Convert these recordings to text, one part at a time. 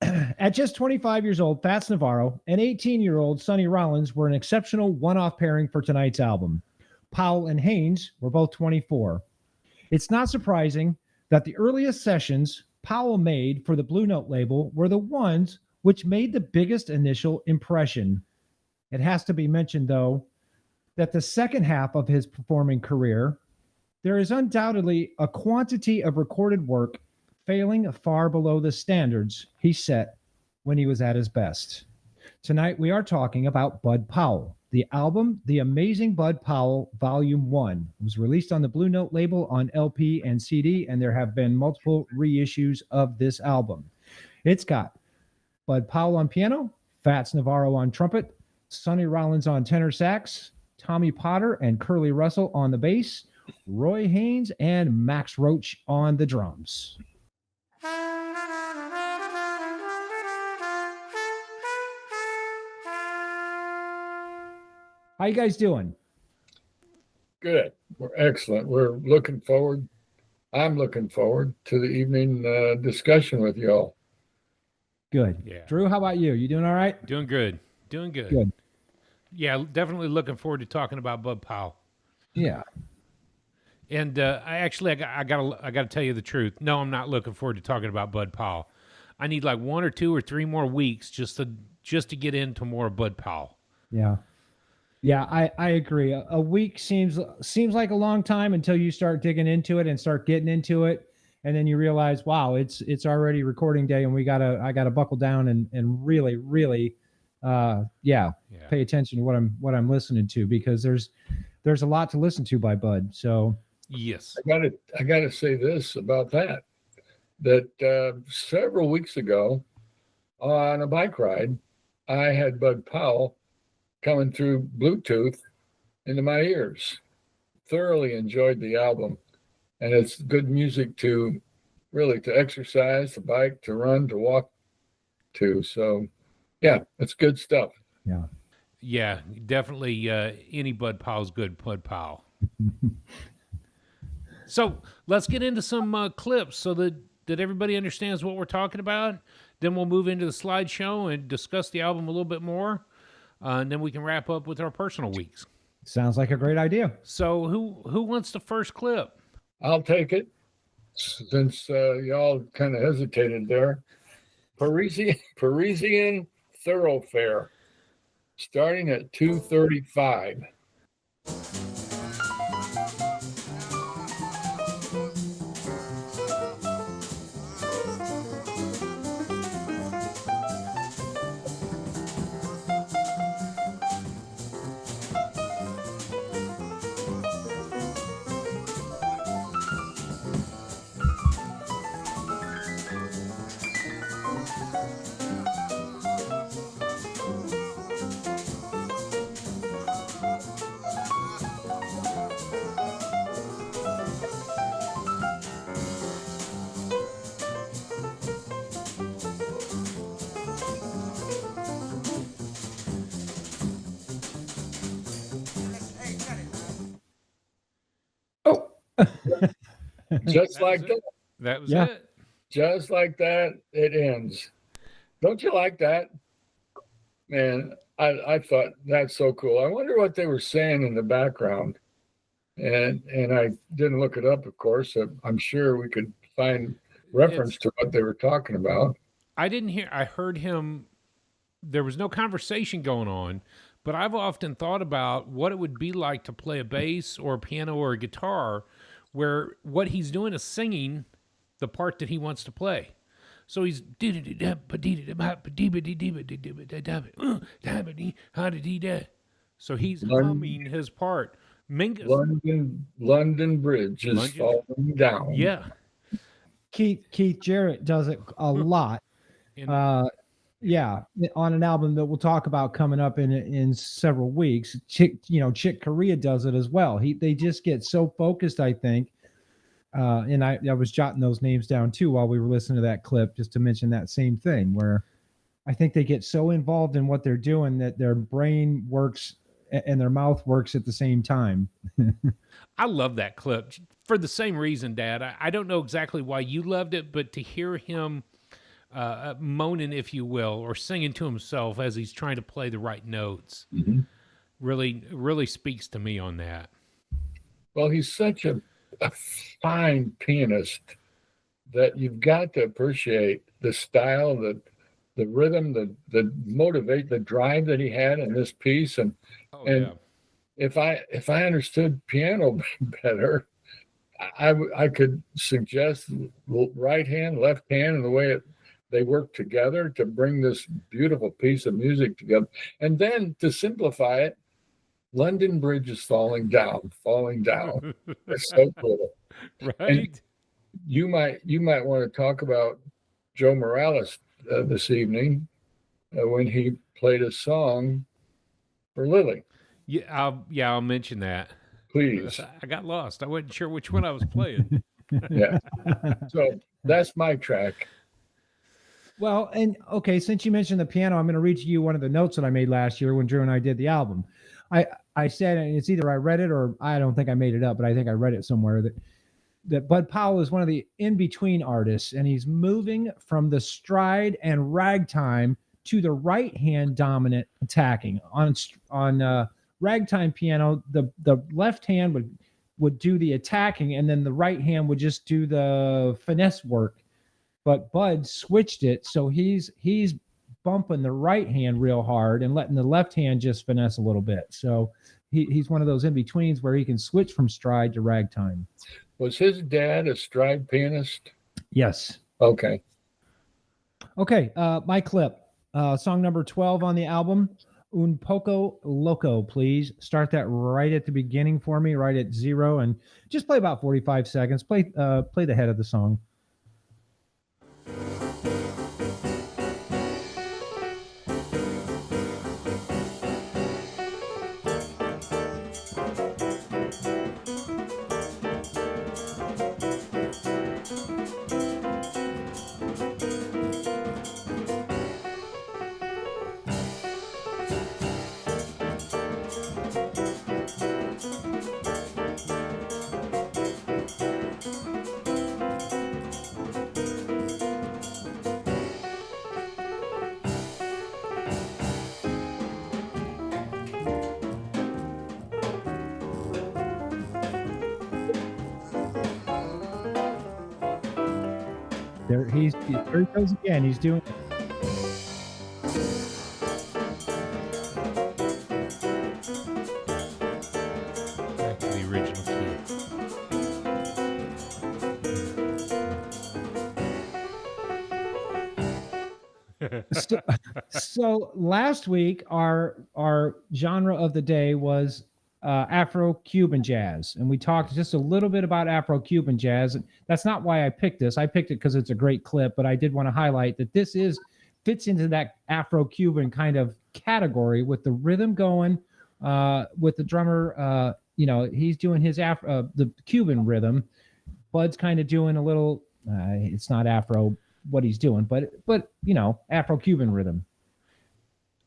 At just 25 years old, Fats Navarro and 18-year-old Sonny Rollins were an exceptional one-off pairing for tonight's album. Powell and Haynes were both 24. It's not surprising that the earliest sessions Powell made for the Blue Note label were the ones which made the biggest initial impression. It has to be mentioned, though, that the second half of his performing career, there is undoubtedly a quantity of recorded work failing far below the standards he set when he was at his best. Tonight, we are talking about Bud Powell. The album, The Amazing Bud Powell, Volume 1, was released on the Blue Note label on LP and CD, and there have been multiple reissues of this album. It's got Bud Powell on piano, Fats Navarro on trumpet, Sonny Rollins on tenor sax, Tommy Potter and Curly Russell on the bass, Roy Haynes and Max Roach on the drums. How you guys doing? Good. We're excellent. I'm looking forward to the evening discussion with y'all. Good. Yeah. Drew, how about you? You doing all right? Doing good. Good. Yeah, definitely looking forward to talking about Bud Powell. Yeah. And I gotta tell you the truth. No, I'm not looking forward to talking about Bud Powell. I need like 1 or 2 or 3 more weeks just to get into more of Bud Powell. Yeah. Yeah, I agree. A week seems like a long time until you start digging into it and start getting into it, and then you realize, wow, it's already recording day, and I gotta buckle down and really pay attention to what I'm listening to, because there's a lot to listen to by Bud. So yes, I gotta say this about that several weeks ago on a bike ride, I had Bud Powell coming through Bluetooth into my ears. Thoroughly enjoyed the album, and it's good music to exercise, to bike, to run, to walk to. So yeah, it's good stuff. Yeah, definitely. Any Bud Powell's good Bud Powell. So let's get into some clips so that everybody understands what we're talking about. Then we'll move into the slideshow and discuss the album a little bit more. And then we can wrap up with our personal weeks. Sounds like a great idea. So who wants the first clip? I'll take it, since y'all kind of hesitated there. Parisian Thoroughfare, starting at 2:35. Just like that. That was it. Just like that, it ends. Don't you like that? Man, I thought that's so cool. I wonder what they were saying in the background. And I didn't look it up, of course. I'm sure we could find reference to what they were talking about. I heard him. There was no conversation going on, but I've often thought about what it would be like to play a bass or a piano or a guitar, where what he's doing is singing the part that he wants to play. So he's so he's humming his part. London Bridge is falling down. Yeah. Keith Jarrett does it a lot. On an album that we'll talk about coming up in several weeks. Chick Corea does it as well. They just get so focused, I think. And I was jotting those names down too while we were listening to that clip, just to mention that same thing, where I think they get so involved in what they're doing that their brain works and their mouth works at the same time. I love that clip for the same reason, Dad. I don't know exactly why you loved it, but to hear him moaning, if you will, or singing to himself as he's trying to play the right notes. Mhm. Really speaks to me on that. Well, he's such a fine pianist that you've got to appreciate the style, the rhythm, the motivate, the drive that he had in this piece. And Oh and yeah. if I understood piano better, I could suggest right hand, left hand, and the way they work together to bring this beautiful piece of music together. And then to simplify it, London Bridge is falling down, falling down. It's so cool. And Right. you might want to talk about Joe Morales this evening when he played a song for Lily. I'll mention that. Please, I got lost. I wasn't sure which one I was playing. yeah. So that's my track. Well, and okay, since you mentioned the piano, I'm going to read to you one of the notes that I made last year when Drew and I did the album. I said, and it's either I read it or I don't think I made it up, but I think I read it somewhere that Bud Powell is one of the in-between artists, and he's moving from the stride and ragtime to the right hand dominant attacking on ragtime piano. The left hand would do the attacking, and then the right hand would just do the finesse work. But Bud switched it, so he's bumping the right hand real hard and letting the left hand just finesse a little bit. So he's one of those in betweens where he can switch from stride to ragtime. Was his dad a stride pianist? Yes. Okay. Okay. My clip, song number 12 on the album, Un Poco Loco. Please start that right at the beginning for me, right at 0, and just play about 45 seconds. Play the head of the song. There he goes again. He's doing it. Back to the original key. So last week our genre of the day was Afro-Cuban jazz, and we talked just a little bit about Afro-Cuban jazz. That's not why I picked this. I picked it because it's a great clip, but I did want to highlight that this fits into that Afro-Cuban kind of category with the rhythm going, with the drummer. He's doing his the Cuban rhythm. Bud's kind of doing a little. It's not Afro what he's doing, but Afro-Cuban rhythm.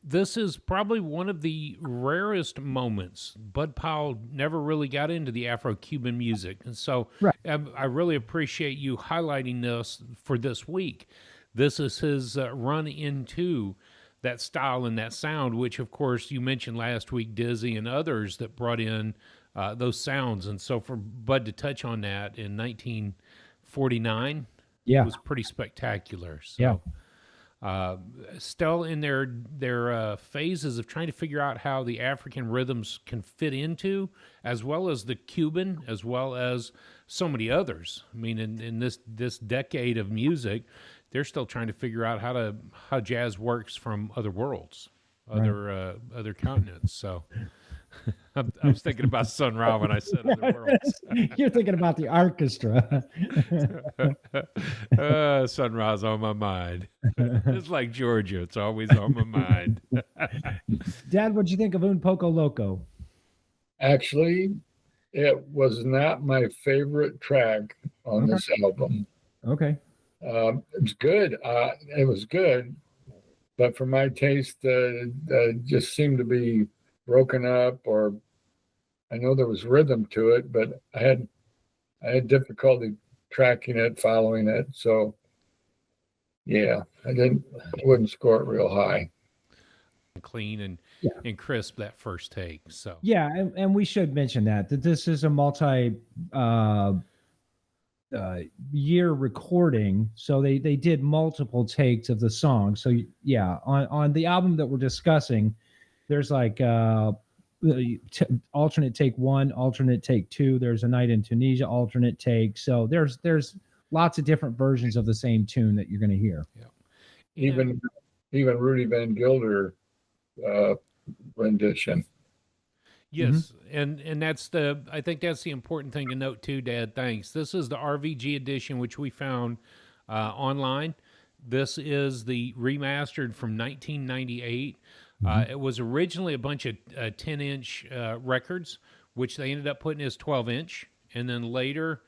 This is probably one of the rarest moments. Bud Powell never really got into the Afro-Cuban music. And so Right. I really appreciate you highlighting this for this week. This is his run into that style and that sound, which, of course, you mentioned last week, Dizzy and others that brought in those sounds. And so for Bud to touch on that in 1949 was pretty spectacular. So. Yeah. Still in their phases of trying to figure out how the African rhythms can fit into, as well as the Cuban, as well as so many others. I mean, in this decade of music, they're still trying to figure out how jazz works from other worlds, other continents. So I was thinking about Sun Ra when I said other worlds. You're thinking about the orchestra. Sun Ra's on my mind. It's like Georgia. It's always on my mind. Dad, what'd you think of Un Poco Loco? Actually, it was not my favorite track on this album. Okay. It's good. It was good, but for my taste, just seemed to be broken up. Or I know there was rhythm to it, but I had difficulty tracking it, following it. So Yeah, wouldn't score it real high. Clean and Yeah. and crisp that first take. So Yeah, and we should mention that this is a multi uh, year recording, so they did multiple takes of the song. So yeah, on the album that we're discussing, there's like alternate take 1, alternate take 2. There's A Night in Tunisia alternate take. So there's lots of different versions of the same tune that you're going to hear. Even Rudy Van Gilder rendition. yes, and that's I think that's the important thing to note too, Dad. Thanks. This is the RVG edition, which we found online. This is the remastered from 1998. It was originally a bunch of 10-inch records, which they ended up putting as 12-inch, and then later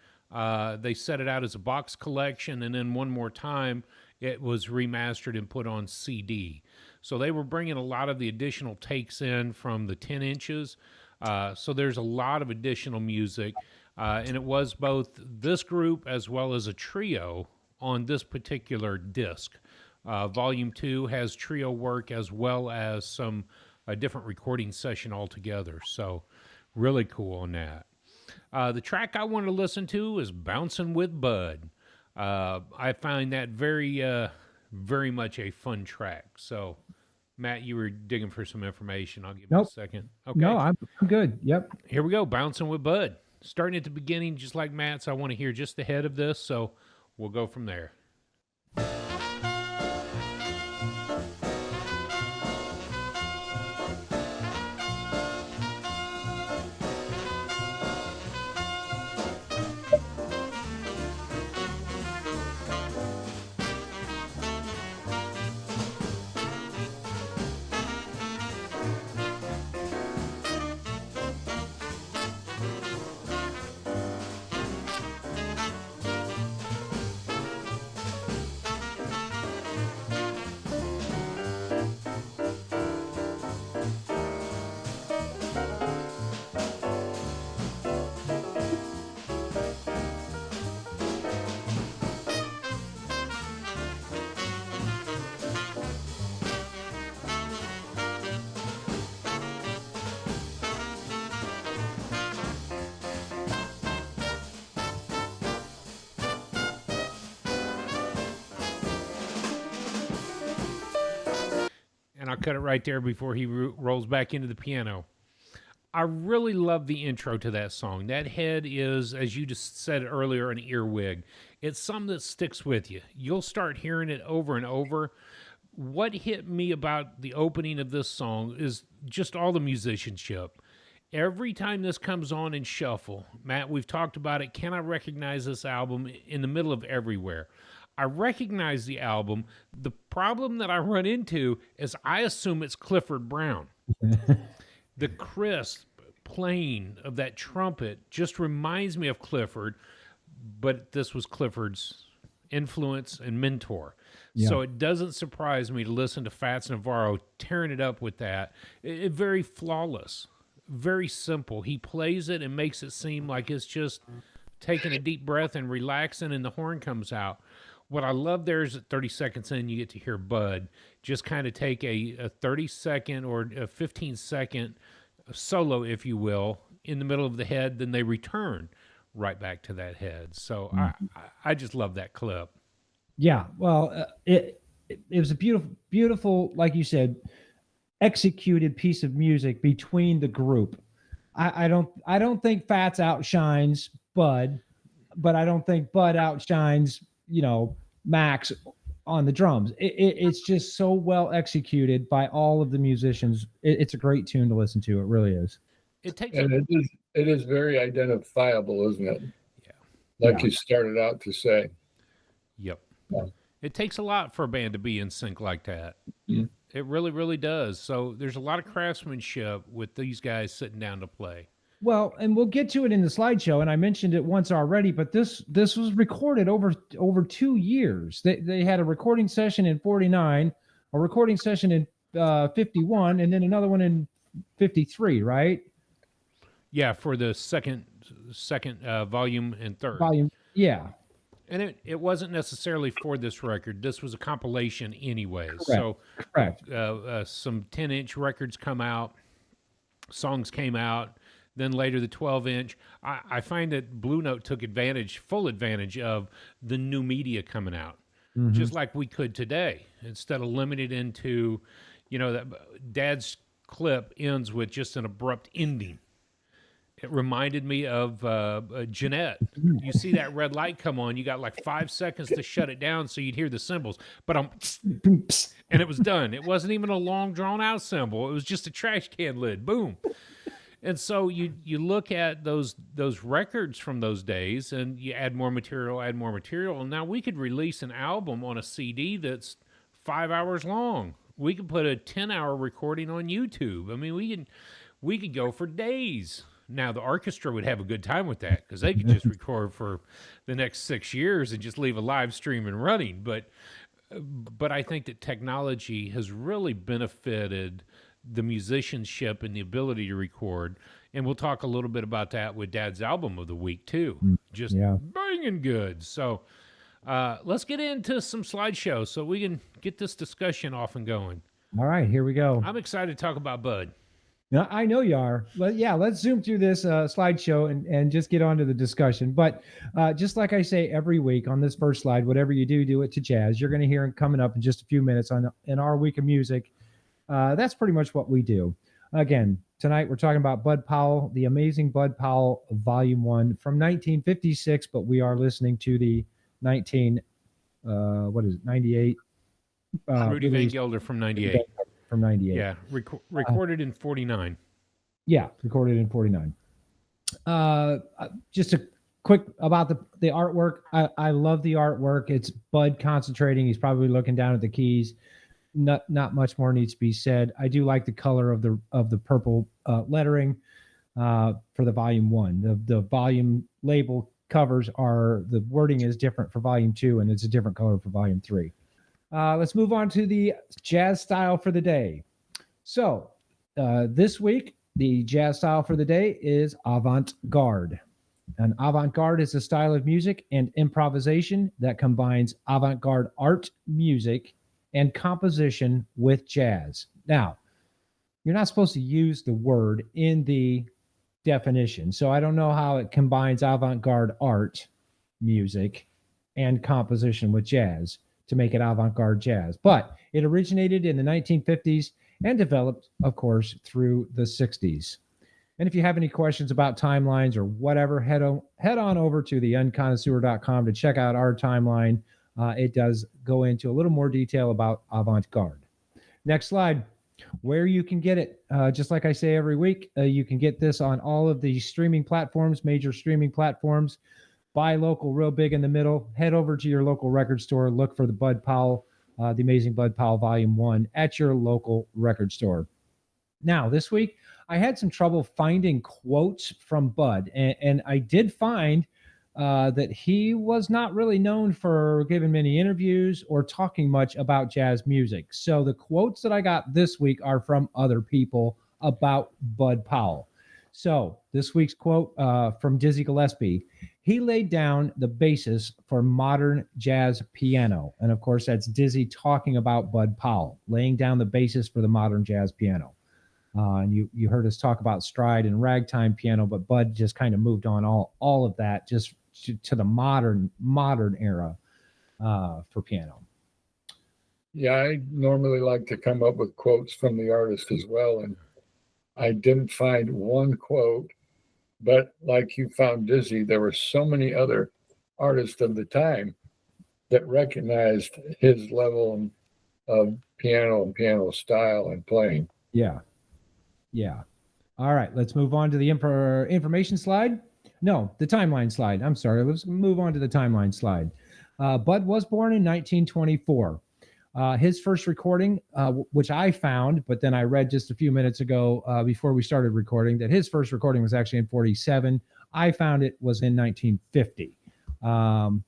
they set it out as a box collection, and then one more time it was remastered and put on CD. So they were bringing a lot of the additional takes in from the 10 inches. So there's a lot of additional music, and it was both this group as well as a trio on this particular disc. Volume 2 has trio work as well as some a different recording session altogether. So really cool on that. The track I wanted to listen to is "Bouncing with Bud." I find that very much a fun track. So, Matt, you were digging for some information. I'll give you a second. Okay. No, I'm good. Yep. Here we go. "Bouncing with Bud." Starting at the beginning, just like Matt's, I want to hear just the head of this. So we'll go from there. And I'll cut it right there before he rolls back into the piano. I really love the intro to that song. That head is, as you just said earlier, an earwig. It's something that sticks with you. You'll start hearing it over and over. What hit me about the opening of this song is just all the musicianship. Every time this comes on in shuffle, Matt, we've talked about it. Can I recognize this album in the middle of everywhere? I recognize the album. The problem that I run into is I assume it's Clifford Brown. The crisp playing of that trumpet just reminds me of Clifford, but this was Clifford's influence and mentor. Yeah. So it doesn't surprise me to listen to Fats Navarro tearing it up with that. It very flawless, very simple. He plays it and makes it seem like it's just taking a deep breath and relaxing, and the horn comes out. What I love there is that 30 seconds in, you get to hear Bud just kind of take a 30-second or a 15-second solo, if you will, in the middle of the head. Then they return right back to that head. So I just love that clip. Yeah. Well, it was a beautiful, like you said, executed piece of music between the group. I don't think Fats outshines Bud, but I don't think Bud outshines Max on the drums. It's just so well executed by all of the musicians. It's a great tune to listen to. It really is. It is very identifiable, isn't it? Yeah. Like you started out to say. Yep. Yeah. It takes a lot for a band to be in sync like that. Mm-hmm. It really, really does. So there's a lot of craftsmanship with these guys sitting down to play. Well, and we'll get to it in the slideshow, and I mentioned it once already, but this was recorded over 2 years. They had a recording session in 49, a recording session in 51, and then another one in 53, right? Yeah, for the second volume and third. Volume, yeah. And it wasn't necessarily for this record. This was a compilation anyway. Correct. So Correct. some 10-inch records come out, songs came out, then later the 12-inch. I find that Blue Note took full advantage of the new media coming out, just like we could today. Instead of limited into, that Dad's clip ends with just an abrupt ending. It reminded me of Jeanette. You see that red light come on, you got like 5 seconds to shut it down so you'd hear the cymbals. But and it was done. It wasn't even a long drawn out cymbal. It was just a trash can lid. Boom. And so you look at those records from those days, and you add more material, and now we could release an album on a CD that's 5 hours long. We could put a 10-hour recording on YouTube. I mean, we could go for days. Now, the orchestra would have a good time with that because they could just record for the next 6 years and just leave a live stream and running. But I think that technology has really benefited the musicianship and the ability to record. And we'll talk a little bit about that with Dad's album of the week, too. Just banging good. So let's get into some slideshows so we can get this discussion off and going. All right, here we go. I'm excited to talk about Bud. Now, I know you are. But yeah, let's zoom through this slideshow and just get on to the discussion. But just like I say every week on this first slide, whatever you do it to jazz. You're going to hear it coming up in just a few minutes in our week of music. That's pretty much what we do. Again, tonight we're talking about Bud Powell, the amazing Bud Powell Volume 1 from 1956, but we are listening to the 98? Rudy Van Gelder from 98. From 98. Yeah, recorded in 49. Yeah, recorded in 49. Just a quick about the artwork. I love the artwork. It's Bud concentrating. He's probably looking down at the keys. Not much more needs to be said. I do like the color of the purple lettering for the Volume 1. The volume label covers the wording is different for Volume 2, and it's a different color for Volume 3. Let's move on to the jazz style for the day. So this week, the jazz style for the day is avant-garde. And avant-garde is a style of music and improvisation that combines avant-garde art, music, and composition with jazz. Now, you're not supposed to use the word in the definition, so I don't know how it combines avant-garde art, music, and composition with jazz to make it avant-garde jazz. But it originated in the 1950s and developed, of course, through the 60s. And if you have any questions about timelines or whatever, head on over to theunconnoisseur.com to check out our timeline. It does go into a little more detail about avant-garde. Next slide. Where you can get it. Just like I say every week, you can get this on all of the streaming platforms, major streaming platforms. Buy local, real big in the middle. Head over to your local record store. Look for the Bud Powell, the amazing Bud Powell Volume 1 at your local record store. Now, this week, I had some trouble finding quotes from Bud, and I did find that he was not really known for giving many interviews or talking much about jazz music. So the quotes that I got this week are from other people about Bud Powell. So this week's quote from Dizzy Gillespie, he laid down the basis for modern jazz piano. And of course, that's Dizzy talking about Bud Powell, laying down the basis for the modern jazz piano. And you heard us talk about stride and ragtime piano, but Bud just kind of moved on all of that just to the modern era for piano. Yeah, I normally like to come up with quotes from the artist as well. And I didn't find one quote, but like you found Dizzy, there were so many other artists of the time that recognized his level of piano and piano style and playing. Yeah. All right, let's move on to the information slide. No, the timeline slide. I'm sorry. Let's move on to the timeline slide. Bud was born in 1924. His first recording, which I found, but then I read just a few minutes ago before we started recording that his first recording was actually in 47. I found it was in 1950.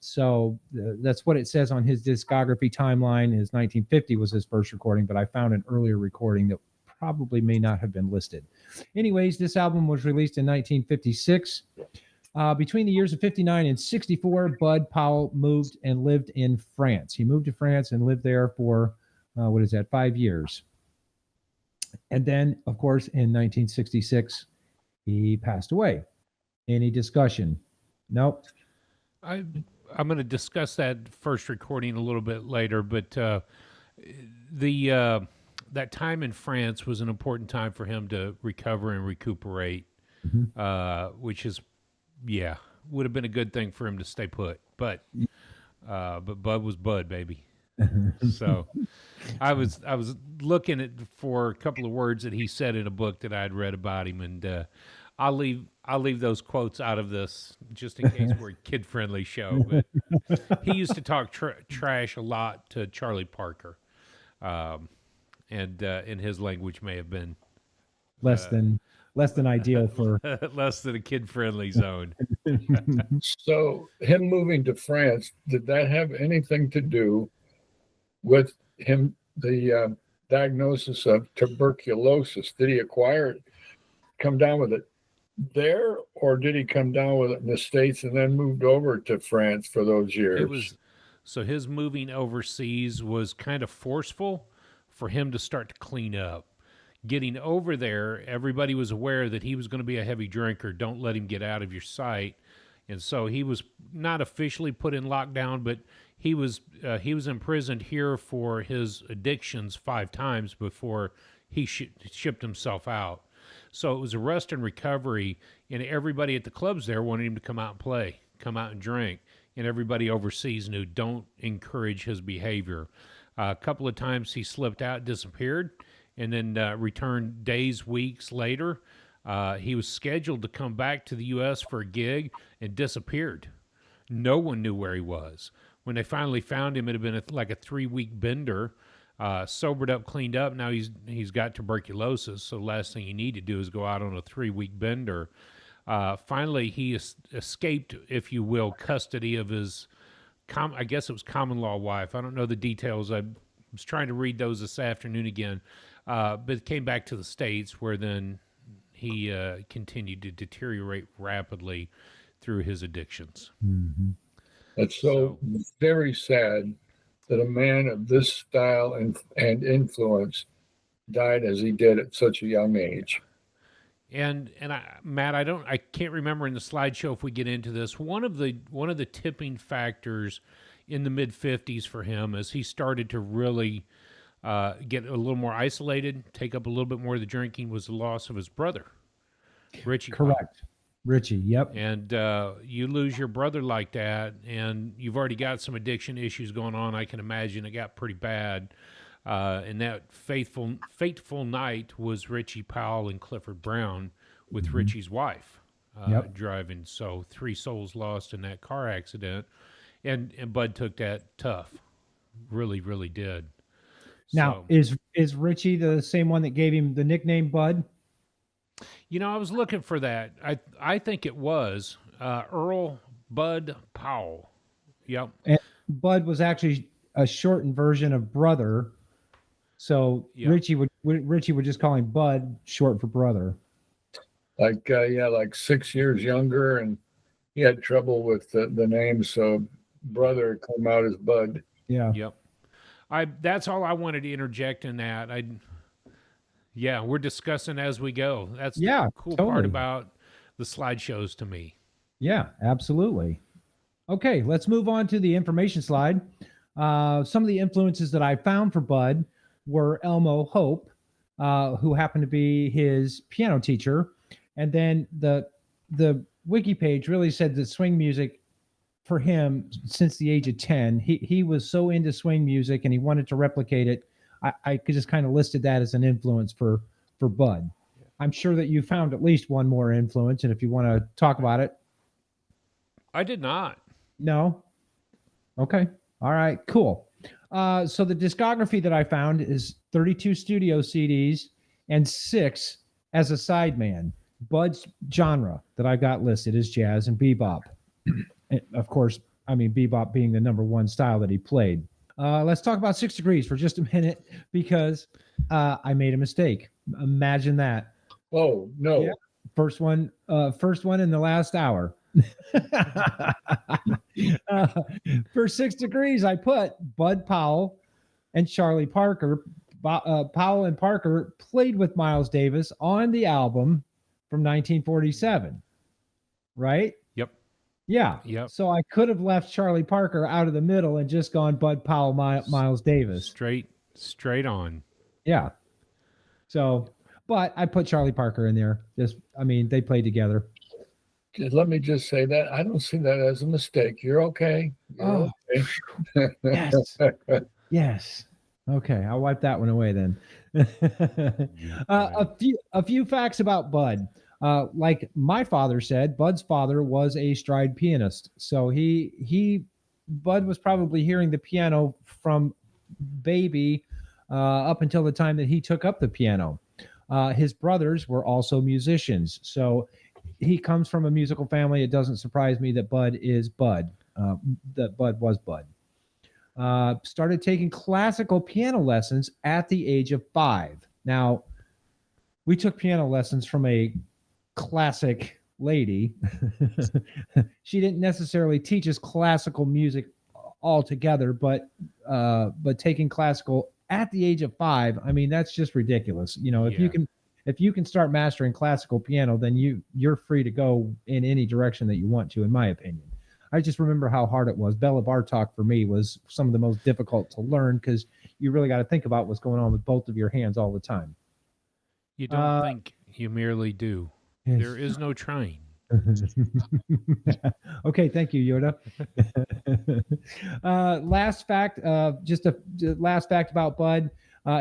So that's what it says on his discography timeline. His 1950 was his first recording, but I found an earlier recording that probably may not have been listed. Anyways, this album was released in 1956. Between the years of 59 and 64, Bud Powell moved and lived in France. He moved to France and lived there for, 5 years. And then, of course, in 1966, he passed away. Any discussion? Nope. I'm going to discuss that first recording a little bit later, but the that time in France was an important time for him to recover and recuperate, which is, would have been a good thing for him to stay put. But Bud was Bud, baby. So I was looking at for a couple of words that he said in a book that I had read about him, and I'll leave those quotes out of this just in case we're a kid-friendly show. But he used to talk trash a lot to Charlie Parker, and his language may have been less than ideal for less than a kid-friendly zone. So him moving to France, did that have anything to do with him, the diagnosis of tuberculosis? Did he come down with it there, or did he come down with it in the States and then moved over to France for those years? So his moving overseas was kind of forceful for him to start to clean up. Getting over there, everybody was aware that he was going to be a heavy drinker. Don't let him get out of your sight. And so he was not officially put in lockdown, but he was imprisoned here for his addictions 5 times before he shipped himself out. So it was arrest and recovery, and everybody at the clubs there wanted him to come out and play, come out and drink. And everybody overseas knew, don't encourage his behavior. A couple of times he slipped out, disappeared, and then returned days, weeks later. He was scheduled to come back to the U.S. for a gig and disappeared. No one knew where he was. When they finally found him, it had been like a 3-week bender. Sobered up, cleaned up. Now he's got tuberculosis, so the last thing you need to do is go out on a 3-week bender. Finally, he escaped, if you will, custody of his, I guess it was common law wife. I don't know the details. I was trying to read those this afternoon again, but came back to the States, where then he continued to deteriorate rapidly through his addictions. Mm-hmm. That's so very sad that a man of this style and influence died as he did at such a young age. And Matt, I can't remember in the slideshow if we get into this. One of the tipping factors in the mid-50s for him, as he started to really get a little more isolated, take up a little bit more of the drinking, was the loss of his brother, Richie. Correct. Richie, yep. And you lose your brother like that, and you've already got some addiction issues going on. I can imagine it got pretty bad. And that fateful night was Richie Powell and Clifford Brown with Richie's wife driving. So 3 souls lost in that car accident. And Bud took that tough. Really, really did. Now, is Richie the same one that gave him the nickname Bud? You know, I was looking for that. I think it was Earl Bud Powell. Yep. And Bud was actually a shortened version of brother. So yep. Richie would just call him Bud, short for brother. Like 6 years younger, and he had trouble with the name, so brother came out as Bud. Yeah. Yep. That's all I wanted to interject in that. We're discussing as we go. That's the cool part about the slideshows to me. Yeah, absolutely. Okay, let's move on to the information slide. Some of the influences that I found for Bud were Elmo Hope, who happened to be his piano teacher. And then the wiki page really said that swing music for him since the age of 10, he was so into swing music and he wanted to replicate it. I could just kind of listed that as an influence for Bud. I'm sure that you found at least one more influence, and if you want to talk about it. I did not. No? Okay. All right, cool. So the discography that I found is 32 studio CDs and 6 as a sideman. Bud's genre that I got listed is jazz and bebop. And of course, I mean, bebop being the number one style that he played. Let's talk about 6 Degrees for just a minute, because I made a mistake. Imagine that. Oh, no. Yeah. First one in the last hour. Uh, for 6 Degrees, I put Bud Powell and Charlie Parker. Powell and Parker played with Miles Davis on the album from 1947, right? Yep. Yeah. Yep. So I could have left Charlie Parker out of the middle and just gone Bud Powell, Miles Davis. Straight on. Yeah. So, but I put Charlie Parker in there. They played together. Let me just say that I don't see that as a mistake. You're okay. You're okay. Yes. Yes. Okay, I'll wipe that one away then. A few facts about Bud. Like my father said, Bud's father was a stride pianist. So Bud was probably hearing the piano from baby up until the time that he took up the piano. His brothers were also musicians. So he comes from a musical family. It doesn't surprise me that Bud is Bud. That Bud was Bud. Started taking classical piano lessons at the age of 5. Now, we took piano lessons from a classic lady. She didn't necessarily teach us classical music altogether, but taking classical at the age of 5, I mean, that's just ridiculous. You know, if you can start mastering classical piano, then you're free to go in any direction that you want to, in my opinion. I just remember how hard it was. Bela Bartok for me was some of the most difficult to learn because you really got to think about what's going on with both of your hands all the time. You don't think, you merely do. Yes. There is no trying. Okay, thank you, Yoda. Last fact, last fact about Bud.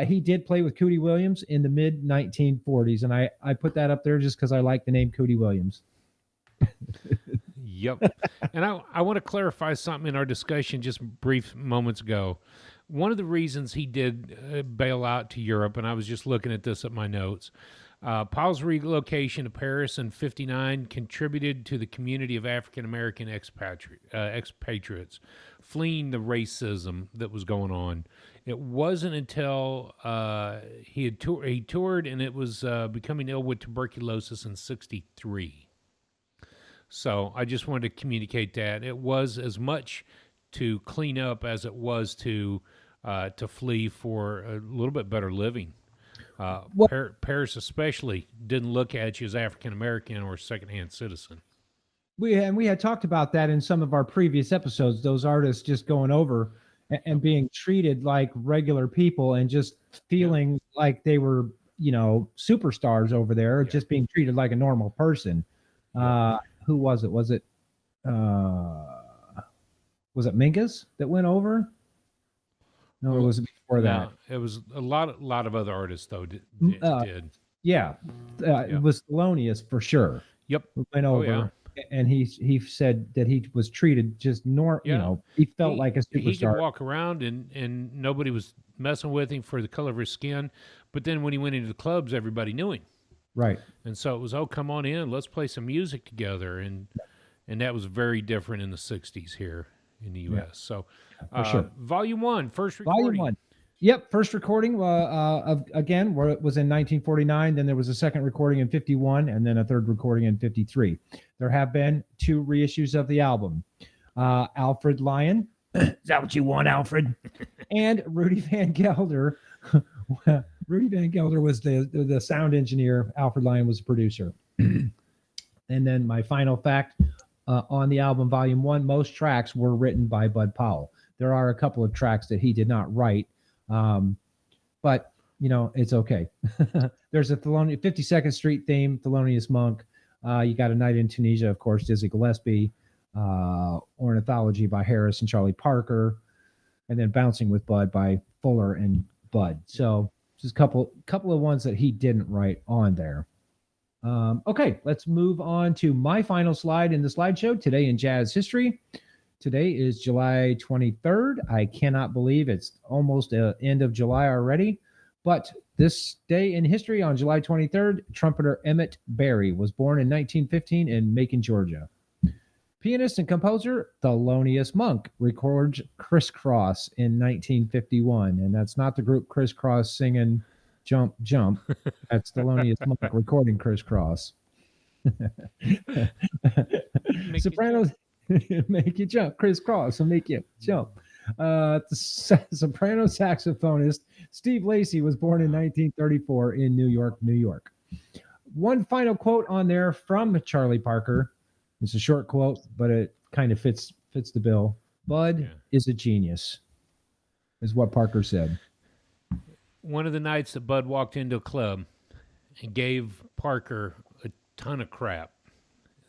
He did play with Cootie Williams in the mid 1940s, and I put that up there just because I like the name Cootie Williams. Yep. And I want to clarify something in our discussion just brief moments ago. One of the reasons he did bail out to Europe, and I was just looking at this at my notes, Powell's relocation to Paris in 1959 contributed to the community of African-American expatriates fleeing the racism that was going on. It wasn't until he toured and it was becoming ill with tuberculosis in 1963. So I just wanted to communicate that it was as much to clean up as it was to flee for a little bit better living. Paris especially didn't look at you as African American or secondhand citizen. We had talked about that in some of our previous episodes. Those artists just going over and being treated like regular people and just feeling like they were, superstars over there, just being treated like a normal person. Who was it? Was it Mingus that went over? No, it was before that. It was a lot of other artists though did. Yeah, it was Thelonious for sure. Yep, went over, and he said that he was treated just he felt like a superstar. He could walk around and nobody was messing with him for the color of his skin, but then when he went into the clubs, everybody knew him. Right. And so it was, come on in, let's play some music together. And that was very different in the 60s here in the U.S. So, for sure. Volume 1, first recording. Volume 1. Yep, first recording again where it was in 1949. Then there was a second recording in 51, and then a third recording in 53. There have been 2 reissues of the album. Alfred Lion, is that what you want, Alfred? And Rudy Van Gelder. Rudy Van Gelder was the sound engineer. Alfred Lion was the producer. And then my final fact on the album, Volume 1, most tracks were written by Bud Powell. There are a couple of tracks that he did not write, but it's okay. There's a 52nd Street theme, Thelonious Monk. You got A Night in Tunisia, of course, Dizzy Gillespie. Ornithology by Harris and Charlie Parker, and then Bouncing with Bud by Fuller and Bud. So just a couple of ones that he didn't write on there. Okay, let's move on to my final slide in the slideshow today in jazz history. Today is July 23rd. I cannot believe it's almost the end of July already. But this day in history on July 23rd, trumpeter Emmett Berry was born in 1915 in Macon, Georgia. Pianist and composer Thelonious Monk records Crisscross in 1951. And that's not the group Crisscross singing Jump, Jump. That's Thelonious Monk recording Crisscross. you Sopranos make you jump. Crisscross will make you jump. Soprano saxophonist Steve Lacy was born in 1934 in New York, New York. One final quote on there from Charlie Parker. It's a short quote, but it kind of fits the bill. Bud is a genius, is what Parker said. One of the nights that Bud walked into a club and gave Parker a ton of crap.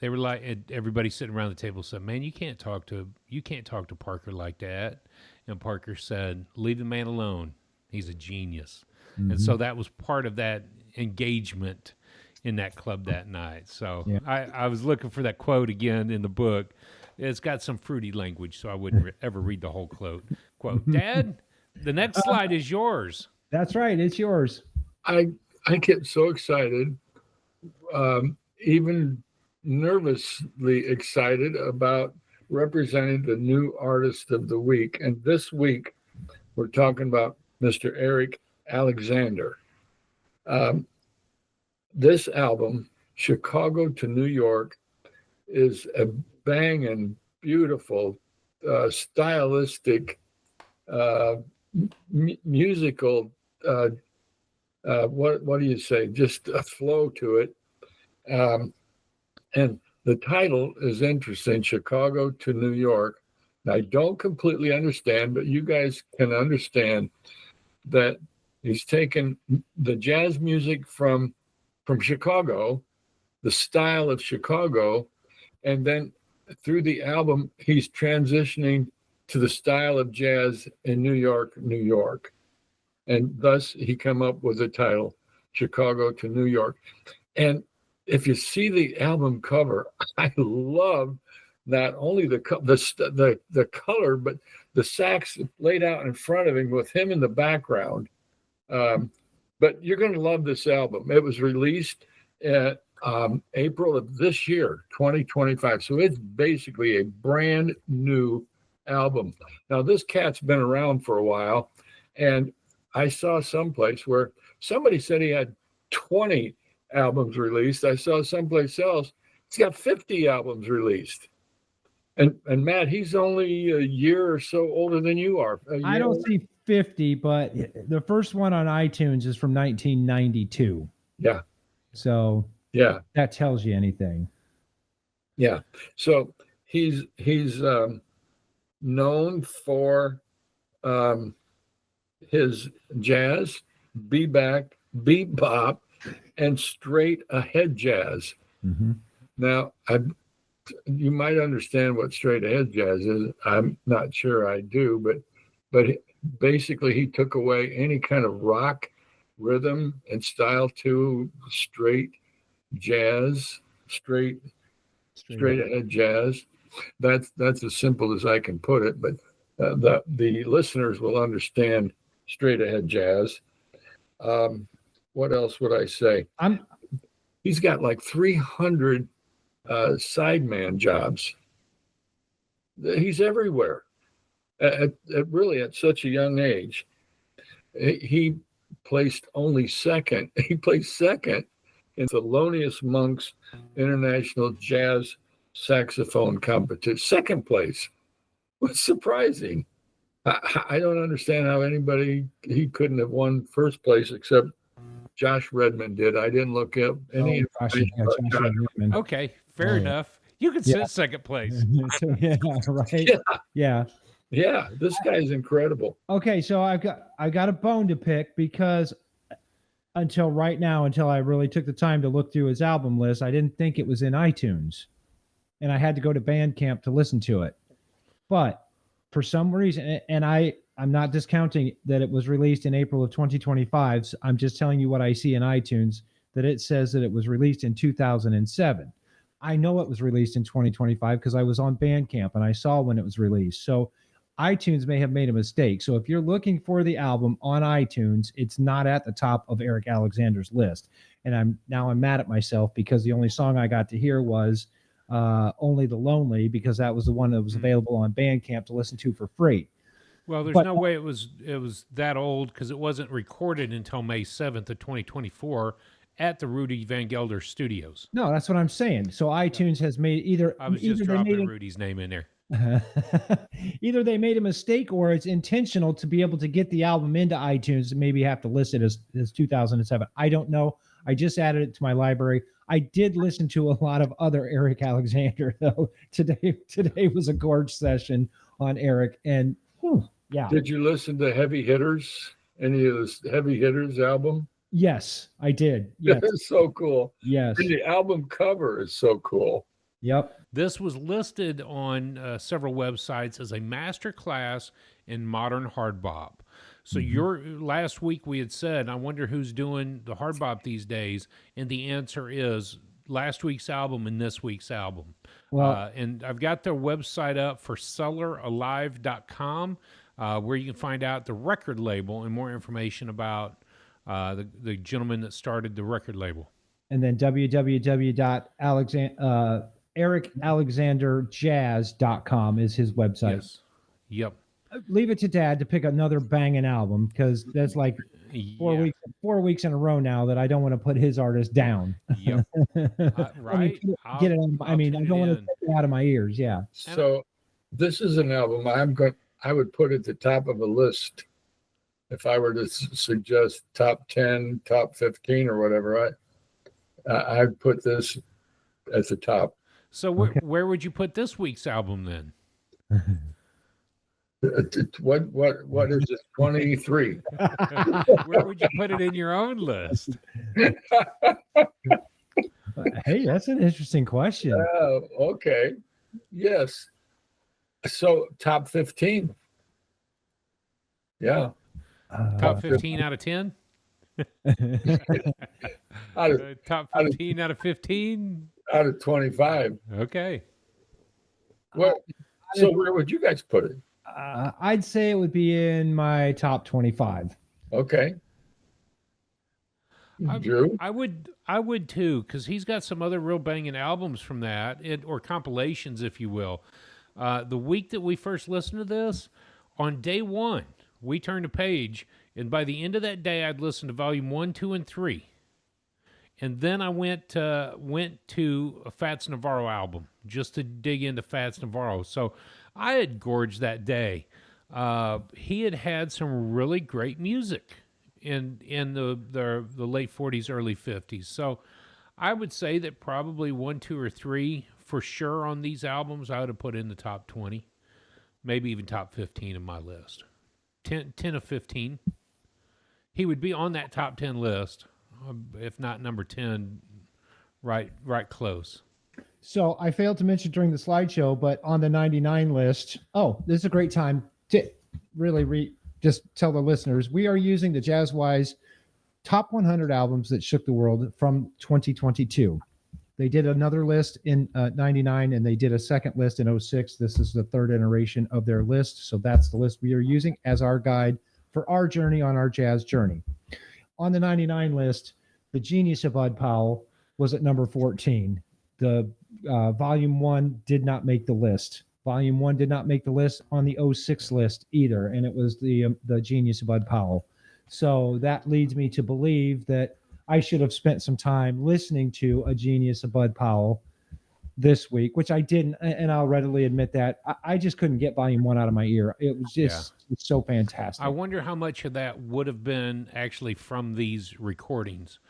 They were like, everybody sitting around the table said, "Man, you can't talk to Parker like that." And Parker said, "Leave the man alone. He's a genius." Mm-hmm. And so that was part of that engagement in that club that night. So I was looking for that quote again in the book. It's got some fruity language, so I wouldn't ever read the whole quote. Dad, the next slide is yours. That's right. It's yours. I get so excited, even nervously excited about representing the new artist of the week. And this week, we're talking about Mr. Eric Alexander. This album, Chicago to New York, is a banging, beautiful, stylistic, musical, what do you say? Just a flow to it. And the title is interesting, Chicago to New York. And I don't completely understand, but you guys can understand that he's taken the jazz music from Chicago, the style of Chicago, and then through the album, he's transitioning to the style of jazz in New York, New York. And thus he come up with the title, Chicago to New York. And if you see the album cover, I love not only the color, but the sax laid out in front of him with him in the background. But you're going to love this album. It was released at April of this year, 2025. So it's basically a brand new album. Now, this cat's been around for a while, and I saw someplace where somebody said he had 20 albums released. I saw someplace else he's got 50 albums released. And Matt, he's only a year or so older than you are. I don't see 50, but the first one on iTunes is from 1992. Yeah. So that tells you anything. Yeah. So he's known for his jazz, bebop, and straight ahead jazz. Mm-hmm. Now, you might understand what straight ahead jazz is. I'm not sure I do, but basically he took away any kind of rock rhythm and style to straight jazz, straight ahead jazz. That's as simple as I can put it, but the listeners will understand straight ahead jazz. What else would I say? He's got like 300 sideman jobs. He's everywhere. Really, at such a young age, he placed only second. He placed second in Thelonious Monk's International Jazz Saxophone Competition. Second place. What's surprising? I don't understand how he couldn't have won first place except Josh Redman did. I didn't look up any information about Josh Redman. Okay, fair enough. You can sit second place. Right. Yeah, this guy's incredible. Okay, so I got a bone to pick because until I really took the time to look through his album list, I didn't think it was in iTunes, and I had to go to Bandcamp to listen to it. But for some reason, and I'm not discounting that it was released in April of 2025. So I'm just telling you what I see in iTunes, that it says that it was released in 2007. I know it was released in 2025 because I was on Bandcamp and I saw when it was released. So iTunes may have made a mistake. So if you're looking for the album on iTunes, it's not at the top of Eric Alexander's list. And I'm mad at myself because the only song I got to hear was Only the Lonely, because that was the one that was available on Bandcamp to listen to for free. Well, there's no way it was that old because it wasn't recorded until May 7th of 2024, at the Rudy Van Gelder Studios. No, that's what I'm saying. So iTunes has made I was just they made dropping Rudy's name in there. either they made a mistake or it's intentional to be able to get the album into iTunes and maybe have to list it as 2007. I don't know. I just added it to my library. I did listen to a lot of other Eric Alexander though. Today was a gorge session on Eric, and yeah. Did you listen to Heavy Hitters? Any of this Heavy Hitters album? Yes, I did. Yes. It's so cool. Yes. And the album cover is so cool. Yep. This was listed on several websites as a master class in modern hard bop. So your last week we had said, I wonder who's doing the hard bop these days, and the answer is last week's album and this week's album. Well, And I've got their website up for selleralive.com, where you can find out the record label and more information about the gentleman that started the record label. and then ericalexanderjazz.com is his website. Yes. Yep. Leave it to Dad to pick another banging album because that's like Yeah. 4 weeks in a row now that I don't want to put his artist down. Yep. Right. Get it. I mean, I don't want to take it out of my ears. Yeah. So this is an album I would put at the top of a list if I were to suggest top 10, top 15 or whatever. I'd put this at the top. So where would you put this week's album then? What is it? 23. Where would you put it in your own list? Hey, that's an interesting question. Okay. Yes. So top 15. Yeah. Top 15 out of 10? Top 15 out of 15? Out of 25. Okay. So where would you guys put it? I'd say it would be in my top 25. Okay. Drew? I would too, because he's got some other real banging albums from that, or compilations, if you will. The week that we first listened to this, on day one, we turned a page, and by the end of that day, I'd listened to volume 1, 2, and 3. And then I went to a Fats Navarro album just to dig into Fats Navarro. So I had gorged that day. He had some really great music in the late 40s, early 50s. So I would say that probably 1, 2, or 3 for sure on these albums I would have put in the top 20, maybe even top 15 in my list. 10 of 15. He would be on that top 10 list. If not number 10, right close. So I failed to mention during the slideshow, but on the 99 list, this is a great time to really just tell the listeners, we are using the Jazzwise top 100 albums that shook the world from 2022. They did another list in 99, and they did a second list in 06. This is the third iteration of their list. So that's the list we are using as our guide for our journey on our jazz journey. On the 99 list, The Genius of Bud Powell was at number 14. The volume 1 did not make the list. Volume 1 did not make the list on the 06 list either, and it was the Genius of Bud Powell. So that leads me to believe that I should have spent some time listening to A Genius of Bud Powell this week, which I didn't, and I'll readily admit that. I just couldn't get volume 1 out of my ear. It was just it's so fantastic. I wonder how much of that would have been actually from these recordings.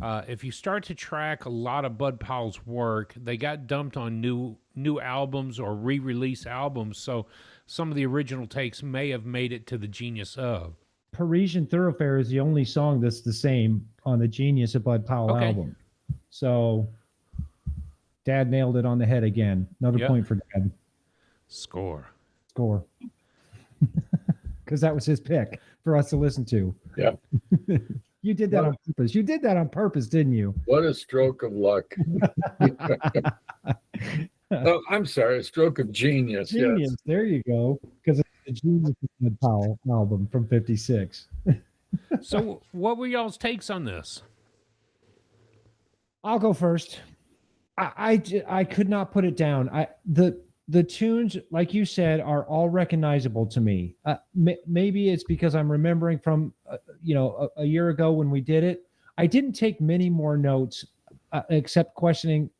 If you start to track a lot of Bud Powell's work, they got dumped on new albums or re-release albums, so some of the original takes may have made it to the Genius of. Parisian Thoroughfare is the only song that's the same on the Genius of Bud Powell album. So Dad nailed it on the head again. Another point for Dad. Score. Because that was his pick for us to listen to. Yeah. You did that on purpose. You did that on purpose, didn't you? What a stroke of luck. Oh, I'm sorry, a stroke of genius. Genius. Yes. There you go. Because it's the Genius of Bud Powell album from 56. So what were y'all's takes on this? I'll go first. I could not put it down. The tunes, like you said, are all recognizable to me. Maybe it's because I'm remembering from a year ago when we did it. I didn't take many more notes except questioning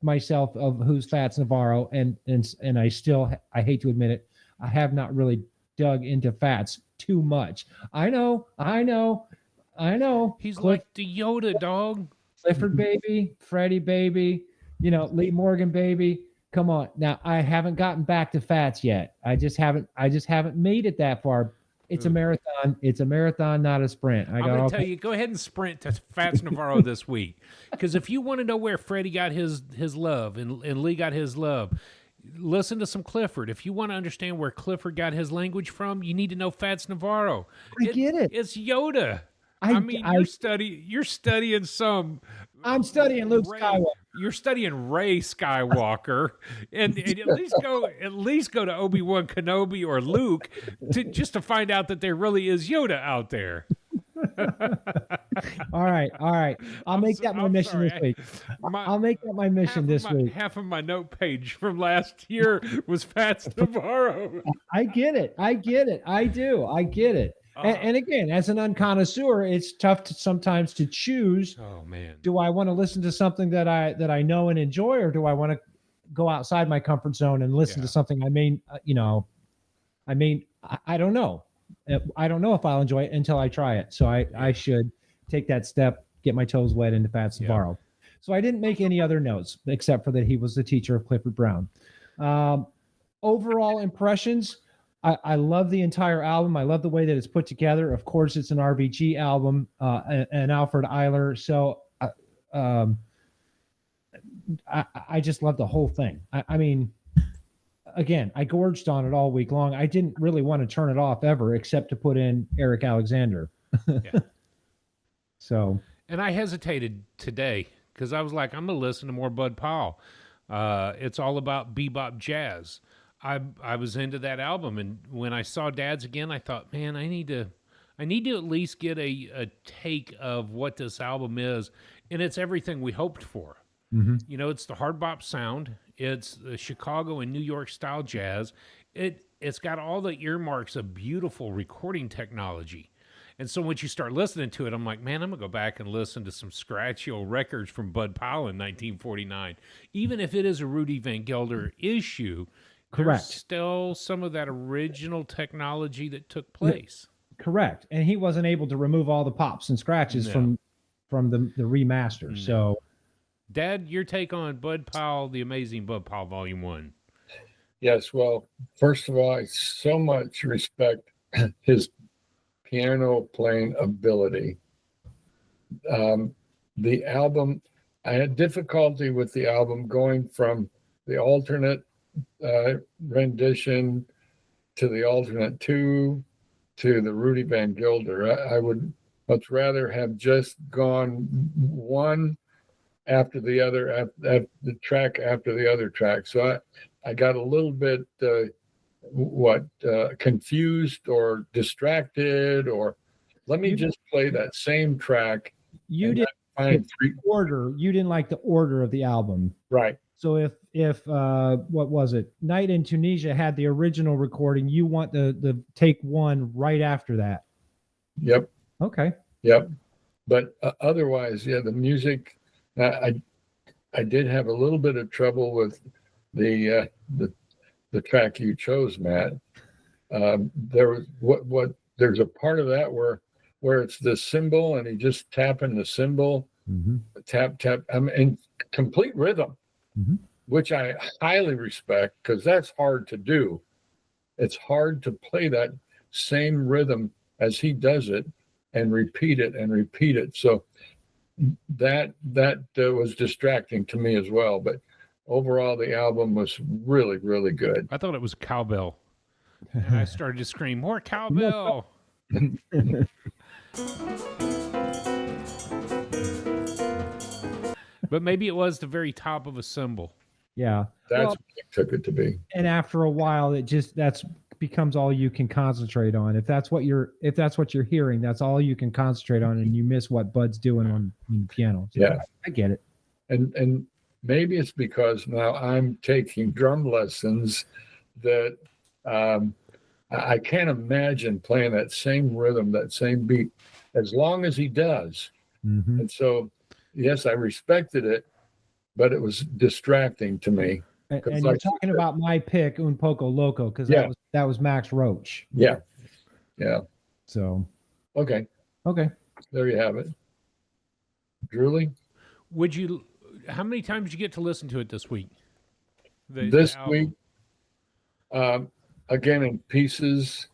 myself of who's Fats Navarro, and I still, I hate to admit it, I have not really dug into Fats too much. I know. He's like the Yoda, dog. Clifford baby, Freddie baby, Lee Morgan baby. Come on. Now I haven't gotten back to Fats yet. I just haven't made it that far. It's a marathon. It's a marathon, not a sprint. I'm going to tell you, go ahead and sprint to Fats Navarro this week. Because if you want to know where Freddie got his love and Lee got his love, listen to some Clifford. If you want to understand where Clifford got his language from, you need to know Fats Navarro. I get it. It's Yoda. You're studying some. I'm studying Luke Skywalker. You're studying Ray Skywalker, and at least go to Obi-Wan Kenobi or Luke just to find out that there really is Yoda out there. All right. I'll make that my mission this week. I'll make that my mission this week. Half of my note page from last year was Fats Navarro. I get it. I do. I get it. And again, as an unconnoisseur, it's tough sometimes to choose. Oh man, do I want to listen to something that I know and enjoy, or do I want to go outside my comfort zone and listen to something I don't know. I don't know if I'll enjoy it until I try it. So I should take that step, get my toes wet into Fats Navarro. So I didn't make any other notes except for that he was the teacher of Clifford Brown. Overall impressions. I love the entire album. I love the way that it's put together. Of course, it's an RBG album, and Alfred Eiler. So I just love the whole thing. I mean, again, I gorged on it all week long. I didn't really want to turn it off ever, except to put in Eric Alexander. So. And I hesitated today because I was like, I'm going to listen to more Bud Powell. It's all about bebop jazz. I was into that album, and when I saw Dad's again, I thought, man, I need to at least get a take of what this album is, and it's everything we hoped for. Mm-hmm. It's the hard bop sound, it's the Chicago and New York style jazz. It's got all the earmarks of beautiful recording technology. And so once you start listening to it, I'm like, man, I'm going to go back and listen to some scratchy old records from Bud Powell in 1949. Even if it is a Rudy Van Gelder issue, correct, there's still some of that original technology that took place. Correct. And he wasn't able to remove all the pops and scratches from the remaster. No. So, Dad, your take on Bud Powell, The Amazing Bud Powell Volume 1. Yes, well, first of all, I so much respect his piano playing ability. The album, I had difficulty with the album going from the alternate rendition to the alternate 2 to the Rudy Van Gelder. I would much rather have just gone one after the other, the track after the other track. So I got a little bit confused or distracted, or let me just play that same track. You didn't like the order. You didn't like the order of the album, right? So if what was it? Night in Tunisia had the original recording, you want the take one right after that. Yep. Okay. Yep. But otherwise, the music. I did have a little bit of trouble with the track you chose, Matt. There was there's a part of that where it's the cymbal and he just tapping the cymbal, tap. In complete rhythm, which I highly respect because that's hard to do. It's hard to play that same rhythm as he does it and repeat it. So that was distracting to me as well. But overall, the album was really, really good. I thought it was cowbell. And I started to scream, more cowbell. But maybe it was the very top of a cymbal. Yeah. That's what I took it to be. And after a while, that's becomes all you can concentrate on. If that's what you're hearing, that's all you can concentrate on, and you miss what Bud's doing on the piano. So yeah. I get it. And maybe it's because now I'm taking drum lessons that I can't imagine playing that same rhythm, that same beat, as long as he does. Mhm. And so, yes, I respected it, but it was distracting to me. And, 'Cause and you're like you talking said- about my pick, Un Poco Loco, because Yeah. that was Max Roach. Yeah. Yeah. So Okay. okay. There you have it. Julie, Would you? How many times did you get to listen to it this week? The this album? week, again in pieces.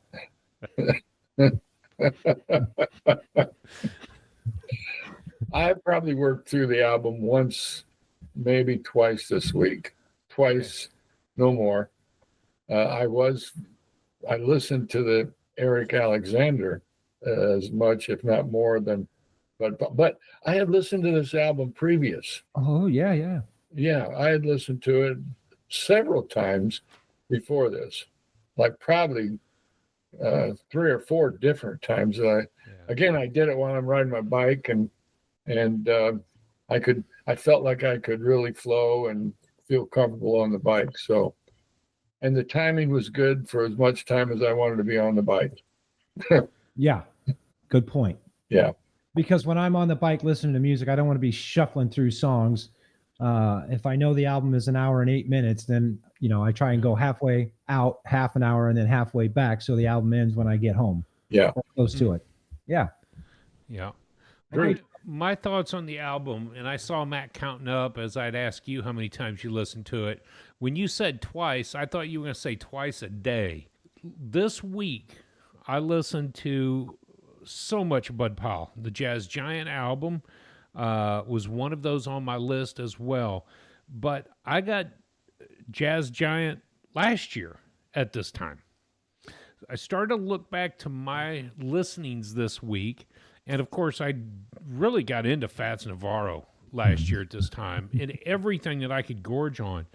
I probably worked through the album once, maybe twice this week. Twice, no more. I listened to the Eric Alexander as much, if not more than, but I had listened to this album previous. Oh yeah, yeah. Yeah, I had listened to it several times before this, like probably 3 or 4 different times. That again, I did it while I'm riding my bike, and I felt like I could really flow and feel comfortable on the bike. So, and the timing was good for as much time as I wanted to be on the bike. Yeah. Good point. Yeah. Because when I'm on the bike listening to music, I don't want to be shuffling through songs. If I know the album is an hour and 8 minutes, then I try and go halfway out, half an hour, and then halfway back, so the album ends when I get home. Yeah. Or close to it. Yeah. Yeah. Great. My thoughts on the album, and I saw Matt counting up as I'd ask you how many times you listened to it. When you said twice, I thought you were going to say twice a day. This week, I listened to so much Bud Powell. The Jazz Giant album was one of those on my list as well. But I got Jazz Giant last year at this time. I started to look back to my listenings this week, and of course, I really got into Fats Navarro last year at this time, and everything that I could gorge on.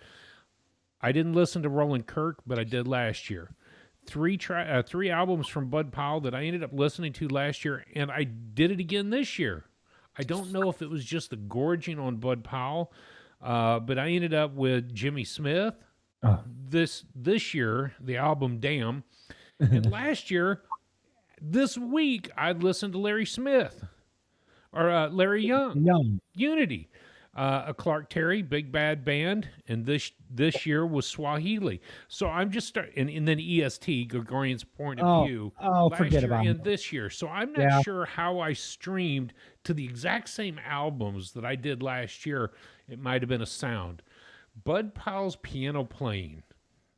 I didn't listen to Roland Kirk, but I did last year. Three albums from Bud Powell that I ended up listening to last year, and I did it again this year. I don't know if it was just the gorging on Bud Powell, but I ended up with Jimmy Smith this year, the album Damn, and last year, this week, I listened to Larry Smith or Larry Young. Unity. A Clark Terry, Big Bad Band, and this year was Swahili. So I'm just and then EST, Gregorian's Point of View. Oh, forget year about and it. this year. So I'm not sure how I streamed to the exact same albums that I did last year. It might have been a sound. Bud Powell's piano playing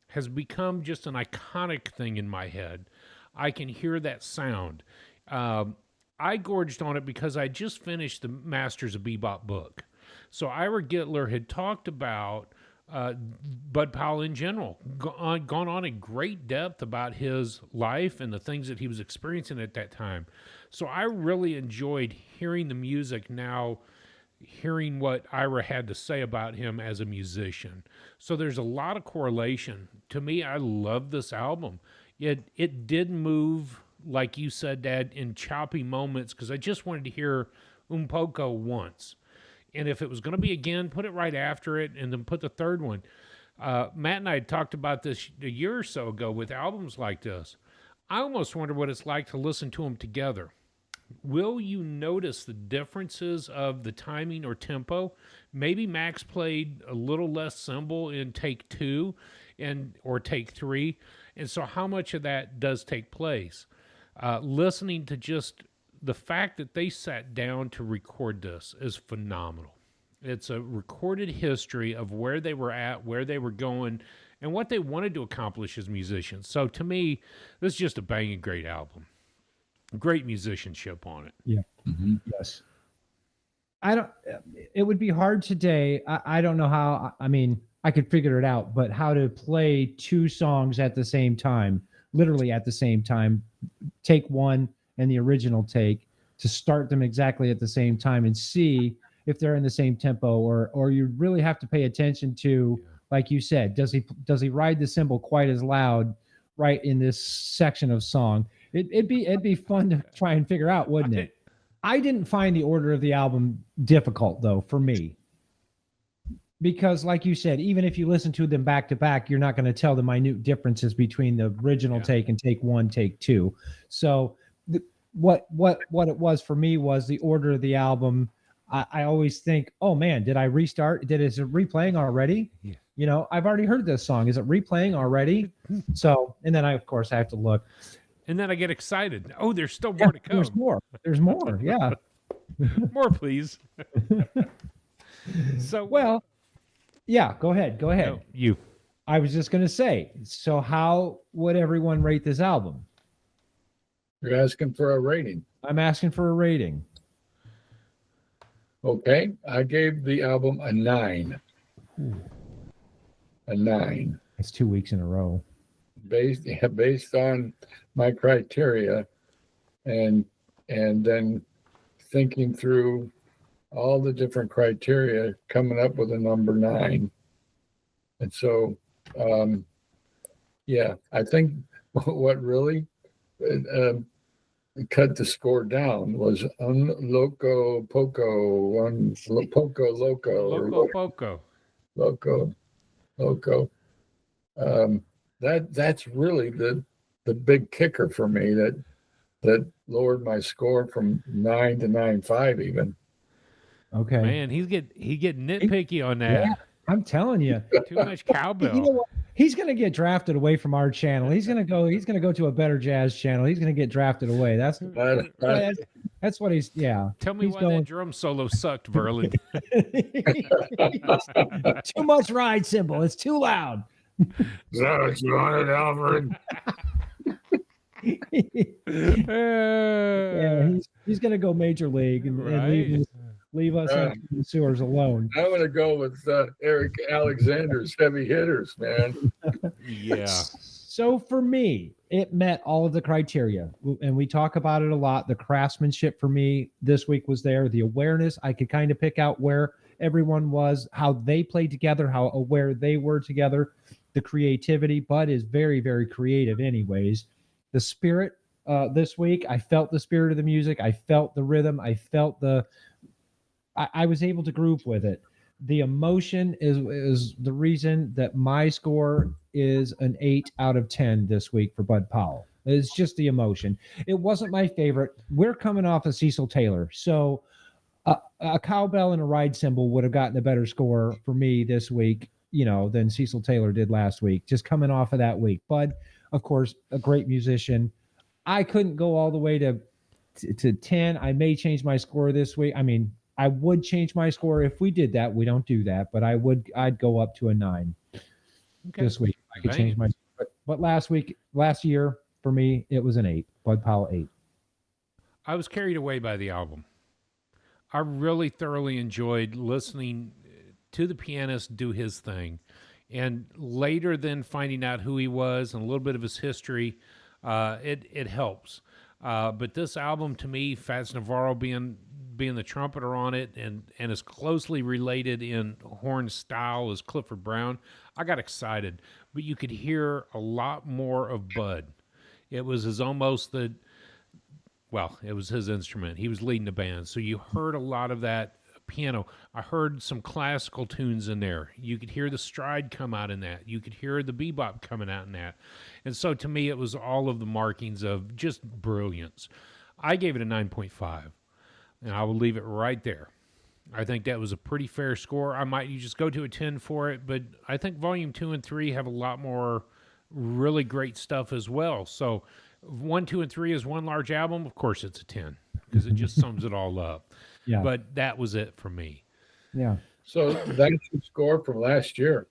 has become just an iconic thing in my head. I can hear that sound. I gorged on it because I just finished the Masters of Bebop book. So Ira Gittler had talked about Bud Powell in general, gone on in great depth about his life and the things that he was experiencing at that time. So I really enjoyed hearing the music now, hearing what Ira had to say about him as a musician. So there's a lot of correlation. To me, I love this album. It did move, like you said, Dad, in choppy moments, because I just wanted to hear Un Poco once. And if it was going to be again, put it right after it, and then put the third one. Matt and I had talked about this a year or so ago with albums like this. I almost wonder what it's like to listen to them together. Will you notice the differences of the timing or tempo? Maybe Max played a little less cymbal in take 2 or take 3. And so how much of that does take place? Listening to just the fact that they sat down to record this is phenomenal. It's a recorded history of where they were at, where they were going, and what they wanted to accomplish as musicians. So to me, this is just a banging great album. Great musicianship on it. Yeah. Mm-hmm. Yes. It would be hard today. I don't know how, I mean, I could figure it out, but how to play 2 songs at the same time, literally at the same time, take 1 and the original take, to start them exactly at the same time and see if they're in the same tempo, or you really have to pay attention to, like you said, does he ride the cymbal quite as loud right in this section of song? It'd be fun to try and figure out, wouldn't it? I didn't find the order of the album difficult, though, for me. Because, like you said, even if you listen to them back to back, you're not going to tell the minute differences between the original take and take 1, take 2. So what it was for me was the order of the album. I always think, oh man, did I restart? Is it replaying already? Yeah. You know, I've already heard this song. Is it replaying already? So, and then of course, I have to look. And then I get excited. Oh, there's still more to come. There's more. There's more. Yeah. More, please. So, Well, yeah. Go ahead. Go ahead. no, you. I was just gonna say. So, how would everyone rate this album? You're asking for a rating. I'm asking for a rating. Okay. I gave the album a 9. A 9. It's 2 weeks in a row. Based on my criteria and then thinking through all the different criteria, coming up with a number 9. And so yeah, I think what really cut the score down was Loco Poco Poco. Loco. That's really the big kicker for me that lowered my score from 9 to 9.5 even. Okay. Man, he get nitpicky on that. Yeah, I'm telling you. Too much cowbell. You know what? He's going to get drafted away from our channel. He's going to go to a better jazz channel. He's going to get drafted away. That's what he's, yeah. Tell me he's why that drum solo sucked, Verlin. Too much ride cymbal. It's too loud. Is that what you wanted, Alfred? Yeah, he's going to go major league and leave us in the sewers alone. I'm going to go with Eric Alexander's Heavy Hitters, man. Yeah. So for me, it met all of the criteria, and we talk about it a lot. The craftsmanship for me this week was there. The awareness, I could kind of pick out where everyone was, how they played together, how aware they were together. The creativity, Bud is very, very creative anyways. The spirit this week, I felt the spirit of the music. I felt the rhythm. I felt I was able to groove with it. The emotion is the reason that my score is an 8 out of 10 this week for Bud Powell. It's just the emotion. It wasn't my favorite. We're coming off of Cecil Taylor. So a cowbell and a ride cymbal would have gotten a better score for me this week, than Cecil Taylor did last week, just coming off of that week. Bud, of course, a great musician. I couldn't go all the way to 10. I may change my score this week. I mean, I would change my score if we did that. We don't do that, but I'd go up to a 9 this week. I could change my, but last year for me, it was an 8. Bud Powell 8. I was carried away by the album. I really thoroughly enjoyed listening to the pianist do his thing. And later then finding out who he was and a little bit of his history, it helps. But this album to me, Fats Navarro being the trumpeter on it and as closely related in horn style as Clifford Brown, I got excited. But you could hear a lot more of Bud. It was it was his instrument. He was leading the band. So you heard a lot of that piano. I heard some classical tunes in there. You could hear the stride come out in that. You could hear the bebop coming out in that. And so to me, it was all of the markings of just brilliance. I gave it a 9.5. And I will leave it right there. I think that was a pretty fair score. I might just go to a 10 for it, but I think Volume 2 and 3 have a lot more really great stuff as well. So 1, 2, and 3 is one large album. Of course, it's a 10 because it just sums it all up. Yeah. But that was it for me. Yeah. So that's your score from last year.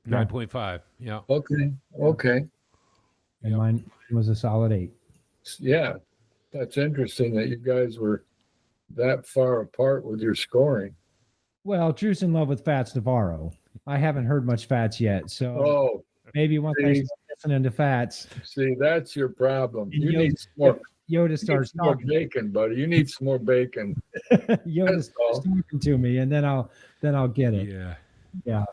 9.5. Yeah. Okay. And mine was a solid 8. Yeah. That's interesting that you guys were that far apart with your scoring. Well, Drew's in love with Fats Navarro. I haven't heard much Fats yet, so maybe once I start listening to Fats. See, that's your problem. You Yoda, need some more. Yoda starts more talking. bacon, buddy. You need some more bacon. Yoda starts talking to me, and then I'll get it. Yeah.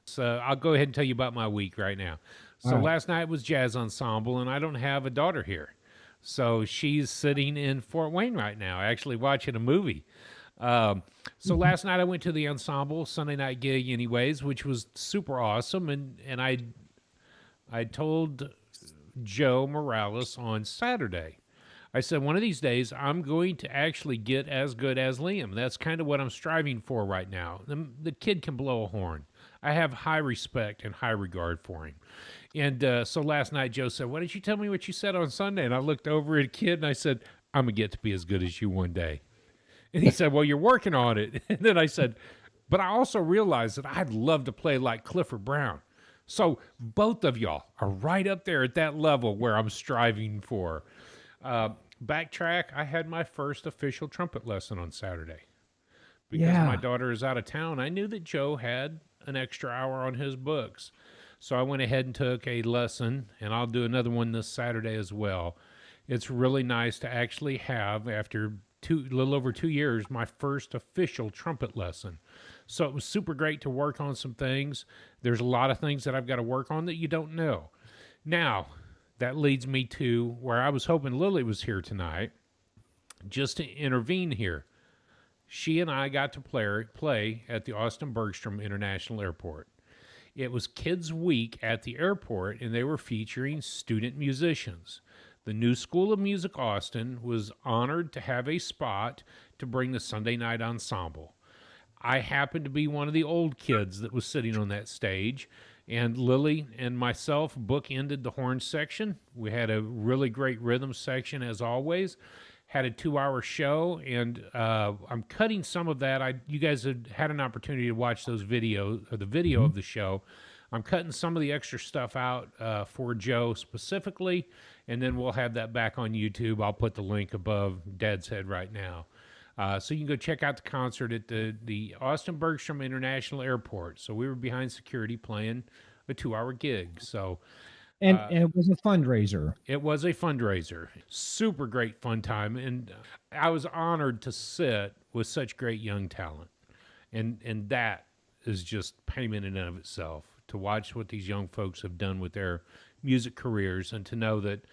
So I'll go ahead and tell you about my week right now. So right. Last night was Jazz Ensemble, and I don't have a daughter here. So she's sitting in Fort Wayne right now, actually watching a movie. So last night I went to the Ensemble Sunday night gig anyways, which was super awesome. And I told Joe Morales on Saturday, I said, one of these days, I'm going to actually get as good as Liam. That's kind of what I'm striving for right now. The kid can blow a horn. I have high respect and high regard for him. And so last night, Joe said, why didn't you tell me what you said on Sunday? And I looked over at a kid and I said, I'm going to get to be as good as you one day. And he said, well, you're working on it. And then I said, but I also realized that I'd love to play like Clifford Brown. So both of y'all are right up there at that level where I'm striving for. Backtrack, I had my first official trumpet lesson on Saturday. Because my daughter is out of town, I knew that Joe had an extra hour on his books. So I went ahead and took a lesson, and I'll do another one this Saturday as well. It's really nice to actually have, after a little over 2 years, my first official trumpet lesson. So it was super great to work on some things. There's a lot of things that I've got to work on that you don't know. Now, that leads me to where I was hoping Lily was here tonight, just to intervene here. She and I got to play at the Austin Bergstrom International Airport. It was Kids Week at the airport, and they were featuring student musicians. The New School of Music Austin was honored to have a spot to bring the Sunday night ensemble. I happened to be one of the old kids that was sitting on that stage, and Lily and myself bookended the horn section. We had a really great rhythm section, as always. Had a 2-hour show, and I'm cutting some of that. You guys have had an opportunity to watch those videos, or the video of the show. I'm cutting some of the extra stuff out for Joe specifically, and then we'll have that back on YouTube. I'll put the link above Dad's head right now. So you can go check out the concert at the Austin Bergstrom International Airport. So we were behind security playing a 2-hour gig. So, and it was a fundraiser. It was a fundraiser. Super great fun time. And I was honored to sit with such great young talent. And that is just payment in and of itself, to watch what these young folks have done with their music careers, and to know that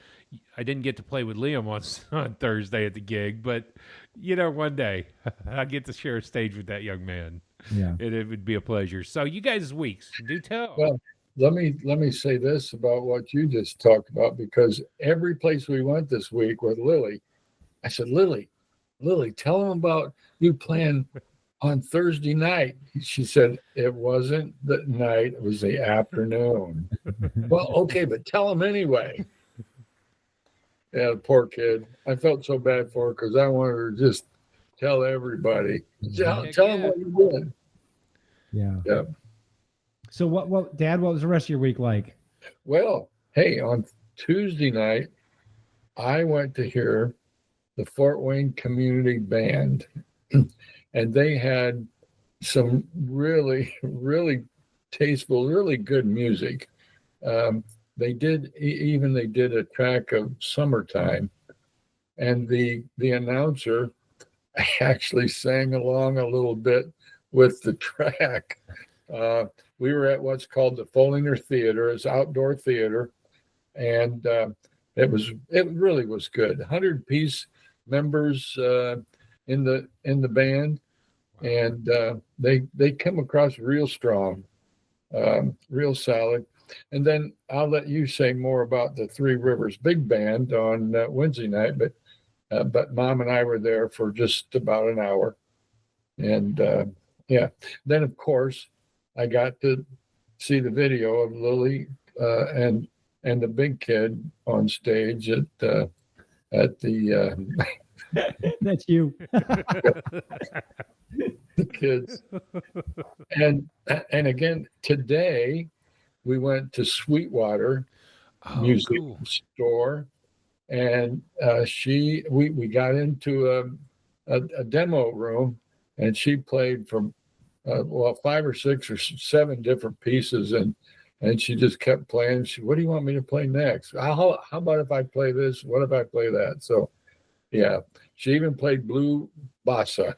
I didn't get to play with Liam on Thursday at the gig, but one day I'll get to share a stage with that young man. Yeah. It would be a pleasure. So you guys' weeks, do tell. Well, let me say this about what you just talked about, because every place we went this week with Lily, I said, Lily, tell them about you playing on Thursday night. She said, it wasn't the night, it was the afternoon. Well, okay, but tell them anyway. Yeah, poor kid. I felt so bad for her because I wanted her to just tell everybody. Tell them what you did. Yeah. So what, Dad, what was the rest of your week like? Well, hey, on Tuesday night, I went to hear the Fort Wayne Community Band, and they had some really, really tasteful, really good music. They did a track of Summertime, and the announcer actually sang along a little bit with the track. We were at what's called the Follinger Theater. It's outdoor theater, and it really was good. 100-piece members in the band, and they come across real strong, real solid. And then I'll let you say more about the Three Rivers Big Band on Wednesday night, but Mom and I were there for just about an hour, and then of course I got to see the video of Lily and the big kid on stage at the That's you. the kids. And again today we went to Sweetwater Music Store, and we got into a demo room, and she played from 5 or 6 or 7 different pieces, and she just kept playing. What do you want me to play next? How about if I play this? What if I play that? So yeah, she even played Blue Bossa.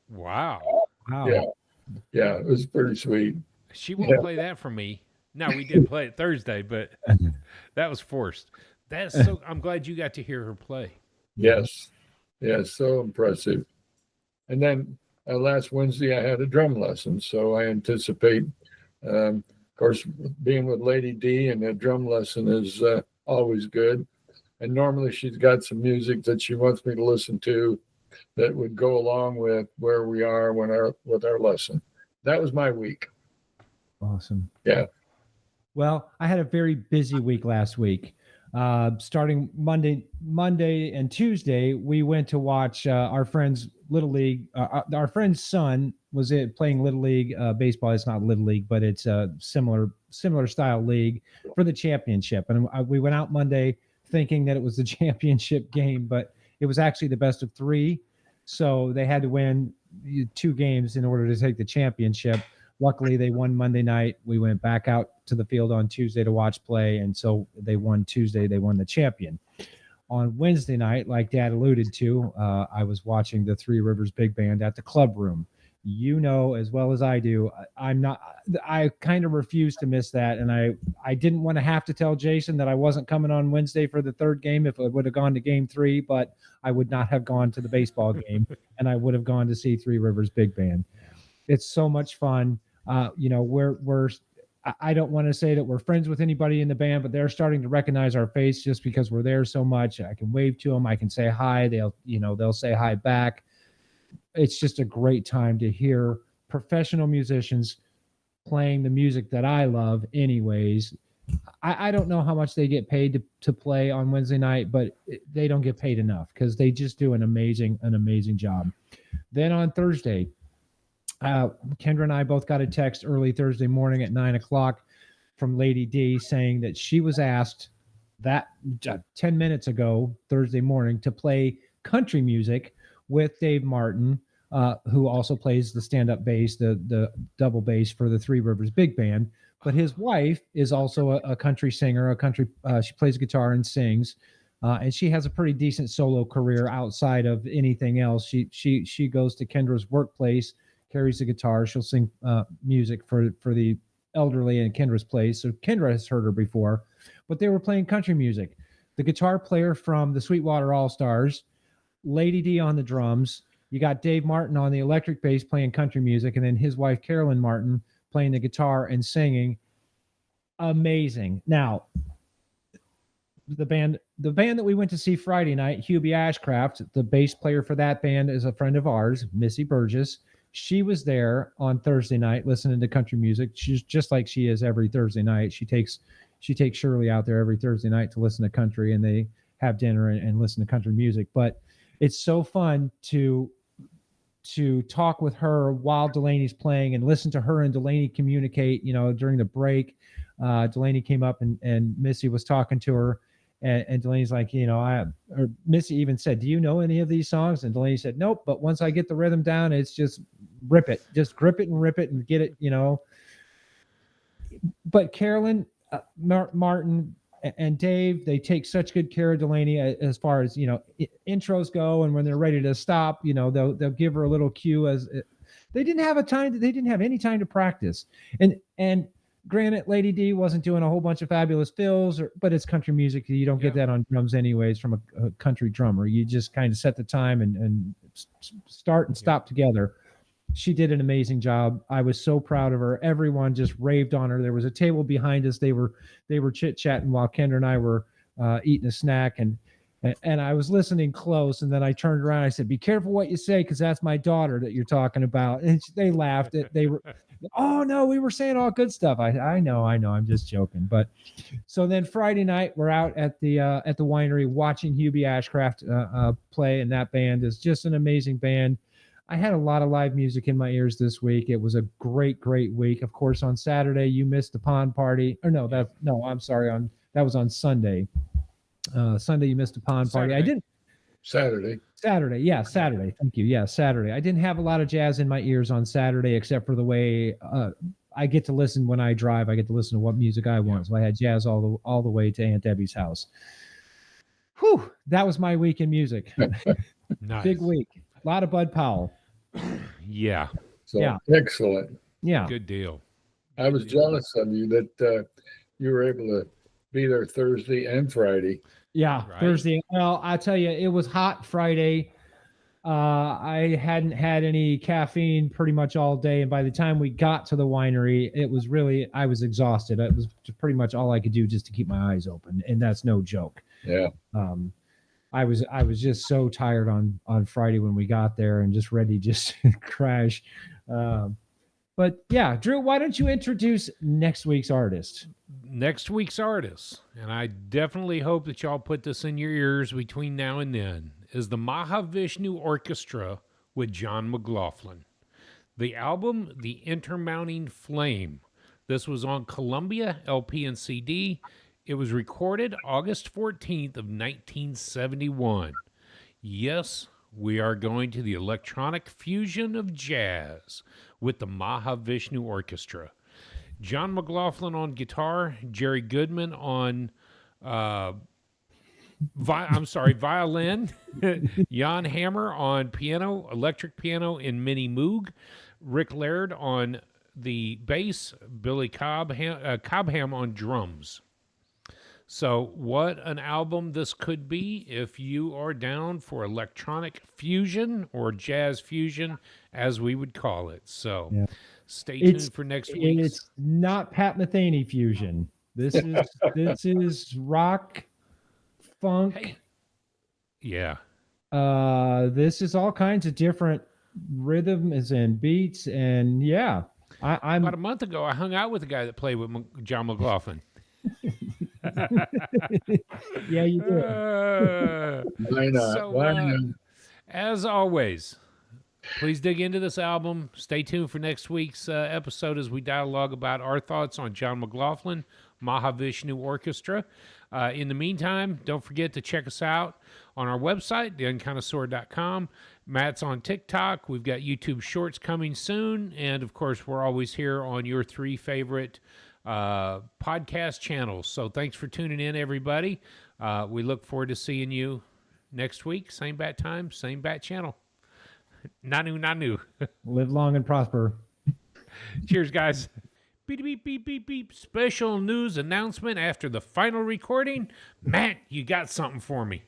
Wow. Yeah, it was pretty sweet. She won't play that for me. No, we did play it Thursday, but that was forced. I'm glad you got to hear her play. Yes, so impressive. And then last Wednesday I had a drum lesson, so I anticipate, of course, being with Lady D and a drum lesson is always good. And normally she's got some music that she wants me to listen to that would go along with where we are with our lesson. That was my week. Awesome. Yeah. Well, I had a very busy week last week. Starting Monday and Tuesday, we went to watch our friend's Little League. Our friend's son was playing Little League baseball. It's not Little League, but it's a similar style league for the championship. And we went out Monday thinking that it was the championship game, but it was actually the best of three. So they had to win 2 games in order to take the championship. Luckily, they won Monday night. We went back out to the field on Tuesday to watch play, and so they won Tuesday. They won the champion. On Wednesday night, like Dad alluded to, I was watching the Three Rivers Big Band at the club room. You know as well as I do, I kind of refused to miss that, and I didn't want to have to tell Jason that I wasn't coming on Wednesday for the 3rd game if I would have gone to game 3, but I would not have gone to the baseball game, and I would have gone to see Three Rivers Big Band. It's so much fun. I don't want to say that we're friends with anybody in the band, but they're starting to recognize our face just because we're there so much. I can wave to them. I can say hi. They'll say hi back. It's just a great time to hear professional musicians playing the music that I love anyways. I don't know how much they get paid to play on Wednesday night, but they don't get paid enough because they just do an amazing job. Then on Thursday, Kendra and I both got a text early Thursday morning at 9:00 from Lady D saying that she was asked that 10 minutes ago, Thursday morning, to play country music with Dave Martin, who also plays the stand-up bass, the double bass for the Three Rivers Big Band. But his wife is also a country singer, she plays guitar and sings. And she has a pretty decent solo career outside of anything else. She goes to Kendra's workplace, carries the guitar. She'll sing music for the elderly in Kendra's place. So Kendra has heard her before, but they were playing country music. The guitar player from the Sweetwater All-Stars, Lady D on the drums. You got Dave Martin on the electric bass playing country music, and then his wife, Carolyn Martin, playing the guitar and singing. Amazing. Now, the band that we went to see Friday night, Hubie Ashcraft, the bass player for that band is a friend of ours, Missy Burgess. She was there on Thursday night listening to country music. She's just like she is every Thursday night. She takes Shirley out there every Thursday night to listen to country, and they have dinner and listen to country music. But it's so fun to talk with her while Delaney's playing and listen to her and Delaney communicate. During the break, Delaney came up and Missy was talking to her. And Delaney's like, or Missy even said, "Do you know any of these songs?" And Delaney said, "Nope, but once I get the rhythm down, it's just rip it, just grip it and rip it and get it, But Carolyn, Martin, and Dave, they take such good care of Delaney as far as, intros go. And when they're ready to stop, they'll give her a little cue as they didn't have any time to practice. And granted, Lady D wasn't doing a whole bunch of fabulous fills, but it's country music. You don't get that on drums anyways from a country drummer. You just kind of set the time and start and stop together. She did an amazing job. I was so proud of her. Everyone just raved on her. There was a table behind us. They were chit-chatting while Kendra and I were eating a snack, and I was listening close, and then I turned around. I said, "Be careful what you say, because that's my daughter that you're talking about." And they laughed. They were, "Oh no, we were saying all good stuff." I know. I'm just joking. But so then Friday night, we're out at the winery watching Hubie Ashcraft play, and that band is just an amazing band. I had a lot of live music in my ears this week. It was a great week. Of course, on Saturday you missed the pond party. Or I'm sorry. That was on Sunday. Sunday you missed a pond party. Saturday. I didn't. Saturday. Yeah, Saturday. Thank you. Yeah, Saturday. I didn't have a lot of jazz in my ears on Saturday, except for the way I get to listen when I drive. I get to listen to what music I want. So I had jazz all the way to Aunt Debbie's house. Whew, that was my week in music. Nice. Big week. A lot of Bud Powell. Yeah. So Yeah. excellent. Yeah. Good deal. I was jealous of you that you were able to be there Thursday and Friday. Yeah, Right. Thursday. Well, I tell you, it was hot Friday. I hadn't had any caffeine pretty much all day, and by the time we got to the winery, I was exhausted. It was pretty much all I could do just to keep my eyes open, and that's no joke. Yeah. I was just so tired on Friday when we got there and just ready to just crash. But yeah, Drew, why don't you introduce next week's artist? Next week's artist, and I definitely hope that y'all put this in your ears between now and then, is the Mahavishnu Orchestra with John McLaughlin. The album, The Intermounting Flame. This was on Columbia LP and CD. It was recorded August 14th of 1971. Yes, we are going to the electronic fusion of jazz with the Mahavishnu Orchestra. John McLaughlin on guitar, Jerry Goodman on violin, Jan Hammer on piano, electric piano in Mini Moog, Rick Laird on the bass, Billy Cobham on drums. So what an album this could be if you are down for electronic fusion or jazz fusion, as we would call it. So Yeah. stay tuned for next week. It's not Pat Metheny fusion. This is rock, funk. Hey. Yeah. This is all kinds of different rhythms and beats, and yeah, I'm About a month ago, I hung out with a guy that played with John McLaughlin. yeah, you did. Why not? So, Why not? As always, please dig into this album. Stay tuned for next week's episode as we dialogue about our thoughts on John McLaughlin, Mahavishnu Orchestra. In the meantime, don't forget to check us out on our website, theunconnoisseur.com. Matt's on TikTok. We've got YouTube Shorts coming soon. And, of course, we're always here on your 3 favorite podcast channels. So thanks for tuning in, everybody. We look forward to seeing you next week. Same bat time, same bat channel. Nanu. Live long and prosper. Cheers, guys. Beep, beep, beep, beep, beep. Special news announcement after the final recording. Matt, you got something for me.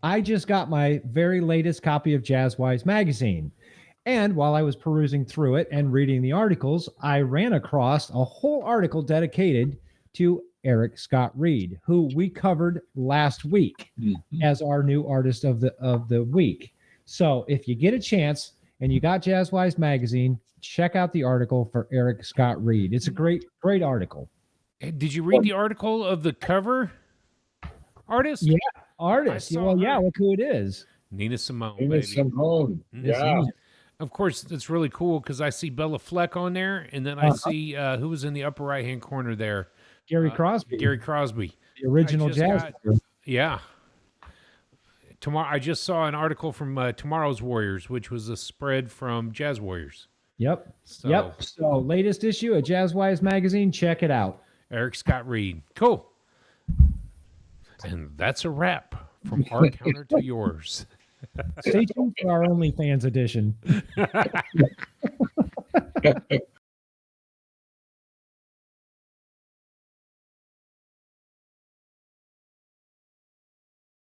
I just got my very latest copy of Jazzwise magazine. And while I was perusing through it and reading the articles, I ran across a whole article dedicated to Eric Scott Reed, who we covered last week as our new artist of the week. So if you get a chance and you got Jazzwise magazine, check out the article for Eric Scott Reed. It's a great article. Did you read the article of the cover artist? Yeah, artist. I saw Well, yeah, her. look who it is. Nina Simone, Nina baby. Simone. Mhm. Yeah. Of course, it's really cool because I see Bella Fleck on there, and then I see who was in the upper right-hand corner there. Gary Crosby, Gary Crosby. the original I just jazz. got- player. Yeah. Tomorrow, I just saw an article from Tomorrow's Warriors, which was a spread from Jazz Warriors. Yep. So, Yep. So latest issue of Jazzwise magazine. Check it out. Eric Scott Reed. Cool. And that's a wrap from our counter to yours. Stay tuned for our OnlyFans edition.